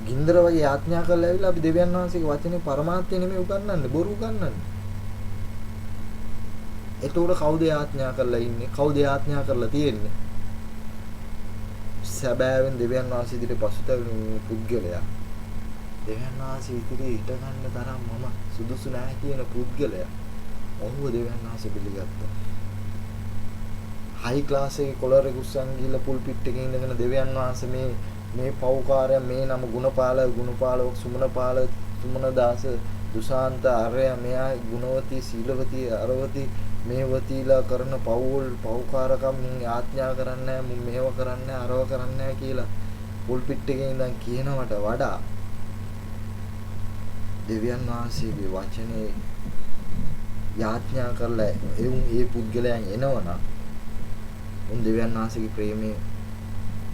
ගින්දර වගේ යාඥා කරලා ඇවිල්ලා අපි දෙවියන් වහන්සේගේ වචනේ පරමාර්ථය නෙමෙයි උගන්වන්නේ, බොරු උගන්වන්නේ. එතකොට කවුද යාඥා කරලා ඉන්නේ? කවුද යාඥා කරලා තියෙන්නේ? සැබෑවෙන් දෙවියන් වහන්සේ ඉදිරියේ පසුතැවෙන පුද්ගලයා. දෙවියන් වහන්සේ ඉදිරියේ ඉඳ ගන්න තරම් මම සුදුසු නැහැ කියන පුද්ගලයා. ඔහුව දෙවියන් වහන්සේ පිළිගත්තා. හයි ක්ලාස් එකේ කොලර් එක උස්සන් ගිහලා පුල්පිට් එකේ ඉඳගෙන දෙවියන් වහන්සේ මේ පව්කාරය මේ නම ගුණපාල සුමනදාස දුසාන්ත අරය මෙයා ගුණවතී සීලවතී අරවතී මේවතීලා කරන පව්කාරකම් මුන් ආඥා කරන්නේ මුන් මේව කරන්නේ අරව කරන්නේ කියලා පුල්පිට් එකේ ඉඳන් කියනවට වඩා දෙවියන් වහන්සේගේ වචනේ යාඥා කරලා ඒ පුද්ගලයන් එනවනම් උන් දෙවියන් වහන්සේගේ ප්‍රේමය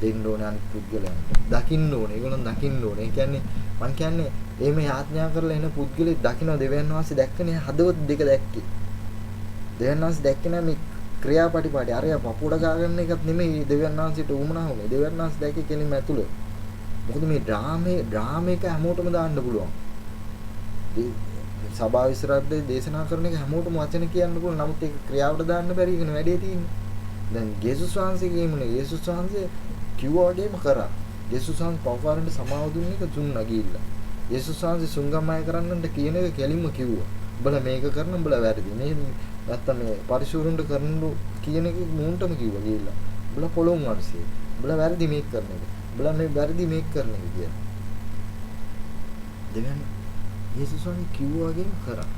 දෙන්න ඕනේ අනිත් පුද්ගලයන්ට. දකින්න ඕනේ. ඒගොල්ලන් දකින්න ඕනේ. ඒ කියන්නේ මං කියන්නේ එහෙම යාඥා කරලා එන පුද්ගලෙක් දකින්න දෙවියන් වහන්සේ දැක්කනේ හදවත දෙක දැක්කේ. දෙවියන් වහන්සේ දැක්කේ නෑ මේ ක්‍රියාපටිපාටි අරයා පපුඩ ගාගන්න එකත් නෙමෙයි දෙවියන් වහන්සේට උමනා වුනේ. දෙවියන් වහන්සේ දැක්කේ කෙලින්ම ඇතුළේ. මොකද මේ ඩ්‍රාමේක හැමෝටම දාන්න පුළුවන්. සභාව ඉස්සරහදී දේශනා කරන එක හැමෝටම වචන කියන්න පුළුවන්. නමුත් ඒක ක්‍රියාවට දාන්න බැරි එකනේ වැඩේ තියෙන්නේ. දැන් යේසුස් වහන්සේ කියමුනේ යේසුස් වහන්සේ කිව්වා වගේම කරා. යේසුස් වහන්සේ පවකාරන්ට සමාව දුන්න එක දුන්නා ගිහිල්ලා. යේසුස් වහන්සේ සුංගමය කරන්නන්ට කියන එක කෙලින්ම කිව්වා. උඹලා මේක කරන උඹලා වැරදි. මේ නැත්තම් මේ පරිශූරුන්ට කරන්න කියන එක මූන්ටම කිව්වා ගිහිල්ලා. උඹලා පොළොන් වර්ෂේ. උඹලා වැරදි මේක කරන එක. උඹලා මේ වැරදි මේක කරන එක කියලා. දෙවියන් යේසුස් වහන්සේ කිව්වා වගේම කරා.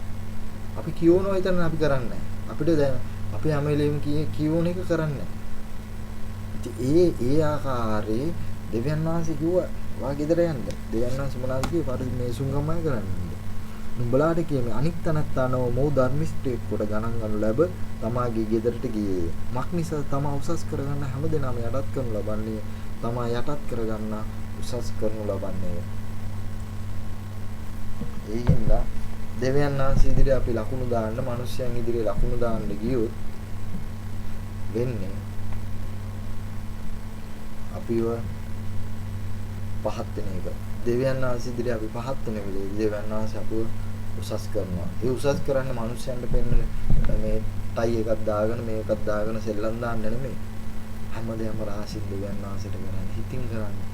අපි කියවනවා විතරනේ අපි කරන්නේ නැහැ. අපිට දැන් අපි හැම වෙලෙම කියවන එක කරන්නේ නැහැ. ඒ ආකාරයේ දෙවියන් වහන්සේ කිව්වා වා ගෙදර යන්න. දෙවියන් වහන්සේ මොනවද කිව්වේ? පරිදි මේ සුංගමය කරන්න. නුඹලාට කියමේ අනික් තනත්තානව මොහු ධර්මිෂ්ඨයෙක් කොට ගණන් ගනු ලැබ තමාගේ ගෙදරට ගියේ. මක් නිසා තමා උසස් කරගන්න හැමදෙනාම යටත් කරනු ලබන්නේ. තමා යටත් කරගන්න උසස් කරනු ලබන්නේ. ඒ හින්දා දෙවියන් වහන්සේ ඉදිරියේ අපි ලකුණු දාන්න, මිනිස්යන් ඉදිරියේ ලකුණු දාන්න ගියොත් වෙන්නේ අපිව පහත් වෙන එක. දෙවියන් වහන්සේ ඉදිරියේ අපි පහත් වෙන වෙලේ දෙවියන් වහන්සේ අපිව උසස් කරනවා. ඒ උසස් කරන්නේ මිනිස්යන්ට පෙන්නන මේ ටයි එකක් දාගෙන මේකක් දාගෙන සෙල්ලම් දාන්න නෙමෙයි. හැමදේම රාසින් දෙවියන් වහන්සේට කරන්නේ. හිතින් කරන්නේ.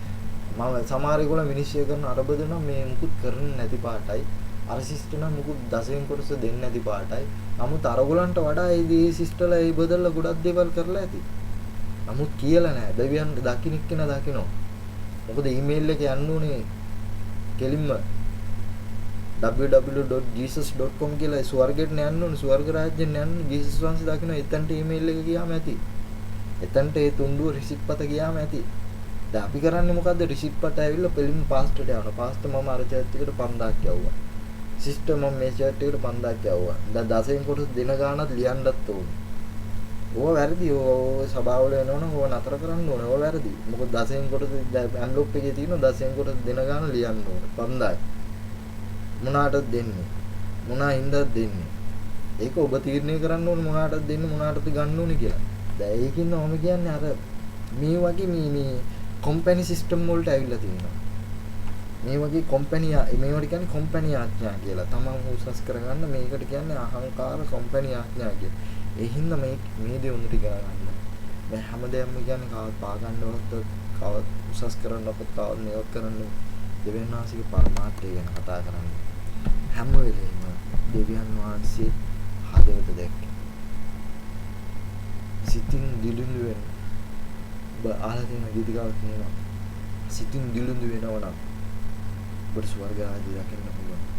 මම සමහර ඒගොල්ලෝ විනිශ්චය කරන අරබද නම් මේ මුකුත් කරන්නේ නැති පාටයි. අර සිස්ටර් නම් මුකුත් දසයෙන් කොටස දෙන්නේ නැති පාටයි. නමුත් අරගොල්ලන්ට වඩා ඒ සිස්ටර්ලා ඒ බදල්ලා ගොඩක් දේවල් කරලා ඇති. නමුත් කියලා නැහැ. දෙවියන් දකින්න කෙනා දකින්නෝ. මොකද ඊමේල් එක යන්න උනේ කෙලින්ම www.jesus.com කියලා ස්වර්ගයට යන්න ඕනේ. ස්වර්ග රාජ්‍යෙට යන්න ජීසස් වහන්සේ දකින්න එතනට ඊමේල් එක ගියාම ඇති. එතනට ඒ තුන්ඩුව රිසිට් පත ගියාම ඇති. දැන් අපි කරන්නේ මොකද්ද? රිසිට් පත ඇවිල්ලා පෙලින් පාස්ටර්ට යනවා. පාස්ටර් මම අර චර්ච් එකට 5000ක් යවුවා. සිස්ටර් මම මේ චර්ච් එකට 5000ක් යවුවා. දැන් 10න් කොටස් දින ගානක් ලියන්නත් ඕනේ. ඕවා වැරදි. ඕවා සභාවල වෙනවනම් ඕවා නතර කරන්න ඕනේ. ඕවා වැරදි. මොකද 10න් කොටස් ඇන්ලොප් එකේ තියෙනවා 10න් කොටස් දින ගාන ලියන්න ඕනේ. 5000යි. මොනාටද දෙන්නේ? මොනා හින්දාද දෙන්නේ? ඒක ඔබ තීරණය කරන්න ඕනේ මොනාටද දෙන්නේ මොනාටද ගන්න ඕනේ කියලා. දැන් ඒකින් ඔහම කියන්නේ අර මේ වගේ මේ කම්පැනි සිස්ටම් වලට ඇවිල්ලා තියෙනවා. මේ වගේ කම්පැනි මේවට කියන්නේ කම්පැනි ආඥා කියලා. තමන් උසස් කරගන්න මේකට කියන්නේ අහංකාර කම්පැනි ආඥා කියලා. ඒ හින්දා මේ දේ උන්ට ගන්න. මේ හැමදේම කියන්නේ කවවත් පා ගන්නවත් කවවත් උසස් කරන්නවත් කවවත් මේවත් කරන්න දෙවියන් වහන්සේගේ පරමාර්ථය ගැන කතා කරන්නේ. හැම වෙලේම දෙවියන් වහන්සේ හදවත දැක්කේ. සිතින් දිලුඳු වෙන ඔබ අහලා තියෙන ගීතිකාවක් කියනවා. සිතින් දිලුඳු වෙනවා නම් ඔබට ස්වර්ග ආදී දකින්න පුළුවන්.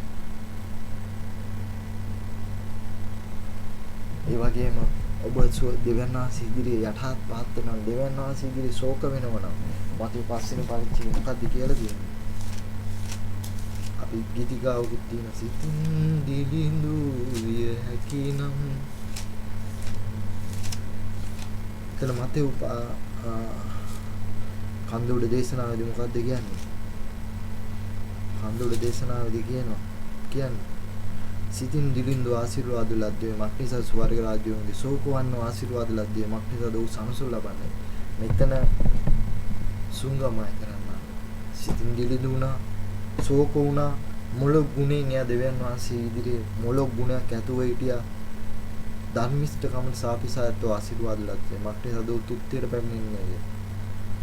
ඒ වගේම ඔබ දෙවියන් වහන්සේ ඉදිරියේ යටහත් පහත් වෙනවා. දෙවියන් වහන්සේ ඉදිරියේ ශෝක වෙනවා නම් මතේ පස්වෙනි පරිච්ඡේදය මොකක්ද කියලා තියෙනවා. අපි ගීතිකාවකුත් තියෙන සිතින් දිලිඳු විය හැකිනම් එතන මතේ කන්දුඩ දේශනාවේදී මොකක්ද කියන්නේ? කන්දුඩ දේශනාවේදී කියන්නේ සිතින් දිලිඳු ආශිර්වාද ලද්දේ මක්නිසා ස්වර්ග රාජ්‍යයේ සෝකවන්න ආශිර්වාද ලද්දේ මක්නිසා දෝ සනසු ලබන්නේ. මෙතන සුංගමය කරන්න. සිතින් දිලිඳු වුණා ශෝක වුණා මොළ ගුණෙන් එයා දෙවියන් වහන්සේ ඉදිරියේ මොළ ගුණයක් ඇතුව හිටියා. ධර්මිෂ්ඨකම සාපිසායත්ව ආශිර්වාද ලද්දේ මක්නිසා දෝ තුත්තියට පැමිණෙන්නේ.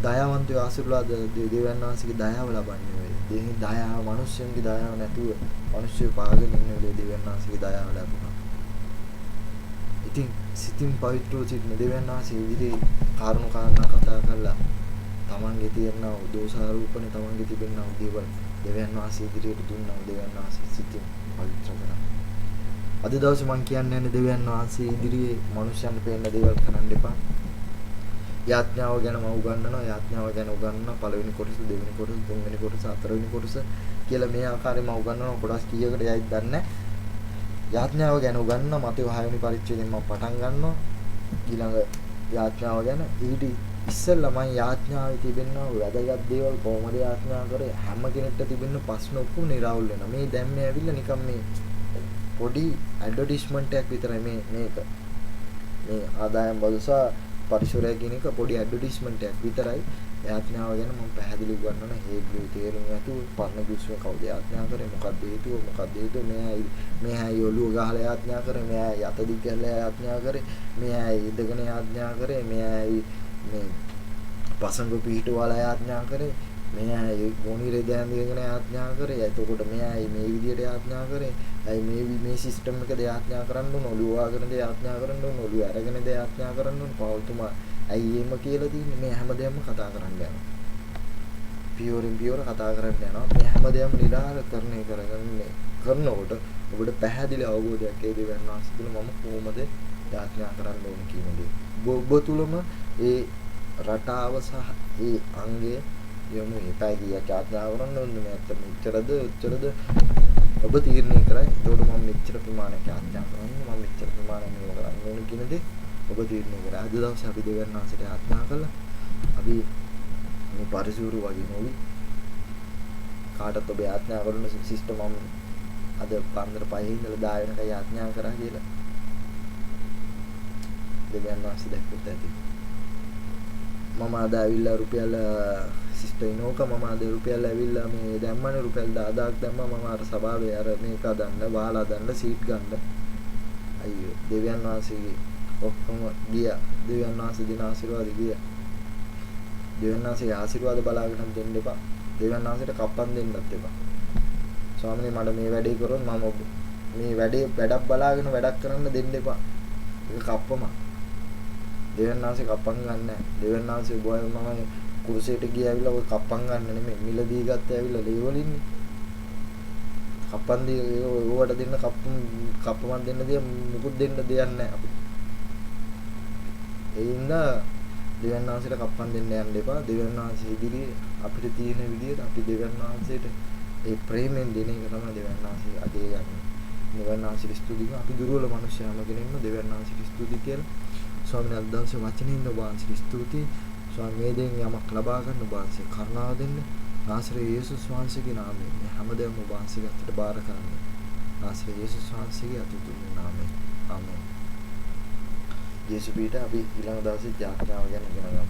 දයාවන්තයෝ ආශිර්වාද දෙවියන් වහන්සේගේ දයාව ලබන්නේ වෙයි. දෙහි දයාව මිනිස්සුන්ගේ දයාව නැතුව මිනිස්සු පාගෙන ඉන්න වෙලේ දෙවියන් වහන්සේගේ දයාව ලැබුණා. ඉතින් සිතින් පවිත්‍රව සිටින දෙවියන් වහන්සේ ඉදිරියේ කාරුණා කතා කරලා තමන්ගේ තියෙන දෝෂාරෝපණ තමන්ගේ තිබෙනා දේවල් දෙවියන් වහන්සේ ඉදිරියට දුන්නා දෙවියන් වහන්සේ සිතින් පවිත්‍ර කරා. අද දවසේ මම කියන්නේ නැහැ දෙවියන් වහන්සේ ඉදිරියේ මනුෂ්‍යයන්ට පේන්න දේවල් කරන්න එපා. යාඥාව ගැන මම උගන්වනවා. යාඥාව ගැන උගන්වනවා පළවෙනි කොටස, දෙවෙනි කොටස, තුන්වෙනි කොටස, හතරවෙනි කොටස කියලා මේ ආකාරයෙන් මම උගන්වනවා. කොටස් කීයකට යයිද දන්නේ නැහැ. යාඥාව ගැන උගන්වනවා. මතේ 6 වෙනි පරිච්ඡේදයෙන් මම පටන් ගන්නවා. ඊළඟ යාඥාව ගැන ඊට ඉස්සෙල්ලා මම යාඥාවේ තිබෙනවා වැදගත් දේවල් කොහොමද යාඥා කරේ හැම කෙනෙක්ට තිබෙන ප්‍රශ්න ඔක්කොම නිරාවුල් වෙනවා. මේ දැන් මේ ඇවිල්ලා නිකන් මේ පොඩි ඇඩ්වර්ටයිස්මන්ට් එකක් විතරයි මේක. මේ ආදායම් බදුසා පරිසරය කියන එක පොඩි ඇඩ්වර්ටයිස්මන්ට් එකක් විතරයි. යාඥාව ගැන මම පැහැදිලි කරනවා. හේබ්‍රු තේරුම් නැතුව පරණ කිව්වේ කවුද යාඥා කරේ මොකක්ද හේතුව මෙහායි ඔළුව ගහලා යාඥා කරේ මෙහායි අත දිග කරලා යාඥා කරේ මෙහායි ඉඳගෙන යාඥා කරේ මෙහායි මේ පසංග පිහිටවල යාඥා කරේ මෙහායි මොණිරේ දැන්දගෙන යාඥා කරේ එතකොට මෙහායි මේ විදියට යාඥා කරේ අයි මේ සිස්ටම් එකද යාඥා කරන්න ඕන ඔළුව වගනද යාඥා කරන්න ඕන ඔළුව අරගෙනද යාඥා කරන්න ඕන පෞතුමා ඇයි එහෙම කියලා තින්නේ මේ හැමදේම කතා කරන්න යනවා පියවරින් පියවර කතා කරන්න යනවා මේ හැමදේම නිරාකරණය කරනකොට ඔබට පැහැදිලි අවබෝධයක් ඒ දෙවියන් වහන්සේ තුළ මම කොහොමද යාඥා කරන්න ඕන කියන දේ ඔබ තුළම ඒ රටාව සහ ඒ අංගය යොමු එකයි කියක් යාඥා කරන්න ඕනේ මේ අතට මෙච්චරද ඔබ තීරණය කරයි එතකොට මම මෙච්චර ප්‍රමාණයක් යාඥා කරන්නේ මම මෙච්චර ප්‍රමාණයක් මේව කරන්න ඕන කියන දේ ඔබ තීරණය කරා. අද දවසේ අපි දෙවියන් වහන්සේට යාඥා කළා. අපි මේ පරිසූරු වගේ නොවි කාටත් ඔබ යාඥා කරන සිස්ටම් මම අද පන්දර 5 ඉඳලා 10 වෙනකන් යාඥා කරා කියලා. දෙවියන් වහන්සේ දැක්කොත් ඇති. මම අද ඇවිල්ලා රුපියල් සිස්ටර් ඉනෝක මම අද රුපියල් ඇවිල්ලා මේ දැම්මනේ රුපියල් 10000ක් දැම්මා මම අර සභාවේ අර මේක හදන්න වාලා හදන්න සීට් ගන්න. අයියෝ දෙවියන් වහන්සේගේ ඔක්කොම ගියා. දෙවියන් වහන්සේ දින ආශිර්වාද ගියා. දෙවියන් වහන්සේගේ ආශිර්වාද බලාගෙන දෙන්න එපා. දෙවියන් වහන්සේට කප්පන් දෙන්නත් එපා. ස්වාමීනි මට මේ වැඩේ කරොත් මම මේ වැඩක් බලාගෙන වැඩක් කරන්න දෙන්න එපා. ඒක කප්පම. දෙවියන් වහන්සේ කප්පන් ගන්න නැහැ. දෙවියන් වහන්සේ බොය මම කුරුසයට ගියාවිලා ඔය කප්පන් ගන්න නෙමෙයි. මිලදී ගත්ත ඇවිල්ලා ලේවලින්නේ. කප්පන් දී ඕවට දෙන්න කප්පමන් දෙන්න දෙය මුකුත් දෙන්න දෙයක් නැහැ අපිට. ඒ හින්දා දෙවියන් වහන්සේට කප්පන් දෙන්න යන්න එපා. දෙවියන් වහන්සේ ඉදිරියේ අපිට තියෙන විදිහට අපි දෙවියන් වහන්සේට ඒ ප්‍රේමෙන් දෙන එක තමයි දෙවියන් වහන්සේ අගේ යන්නේ. දෙවියන් වහන්සේට ස්තුති කරනවා. අපි දුර්වල මිනිස්යාම කෙනෙක්ම දෙවියන් වහන්සේට ස්තුති කියලා. ස්වාමීන් වහන්සේ වචනින් ඔබ වහන්සේට ස්තුති. ස්වාමී මේ දෙයින් යමක් ලබා ගන්න ඔබ වහන්සේ කරුණාව දෙන්න. නාසරේ යේසුස් වහන්සේගේ නාමයෙන් මේ හැමදේම ඔබ වහන්සේගේ අතට බාර කරන්න. නාසරේ යේසුස් වහන්සේගේ අතුතුන් නාමයෙන්. ආමෙන්. යේසුස් පිට අපි ඊළඟ දවසේ යාඥාව ගැන ඉගෙන ගමු.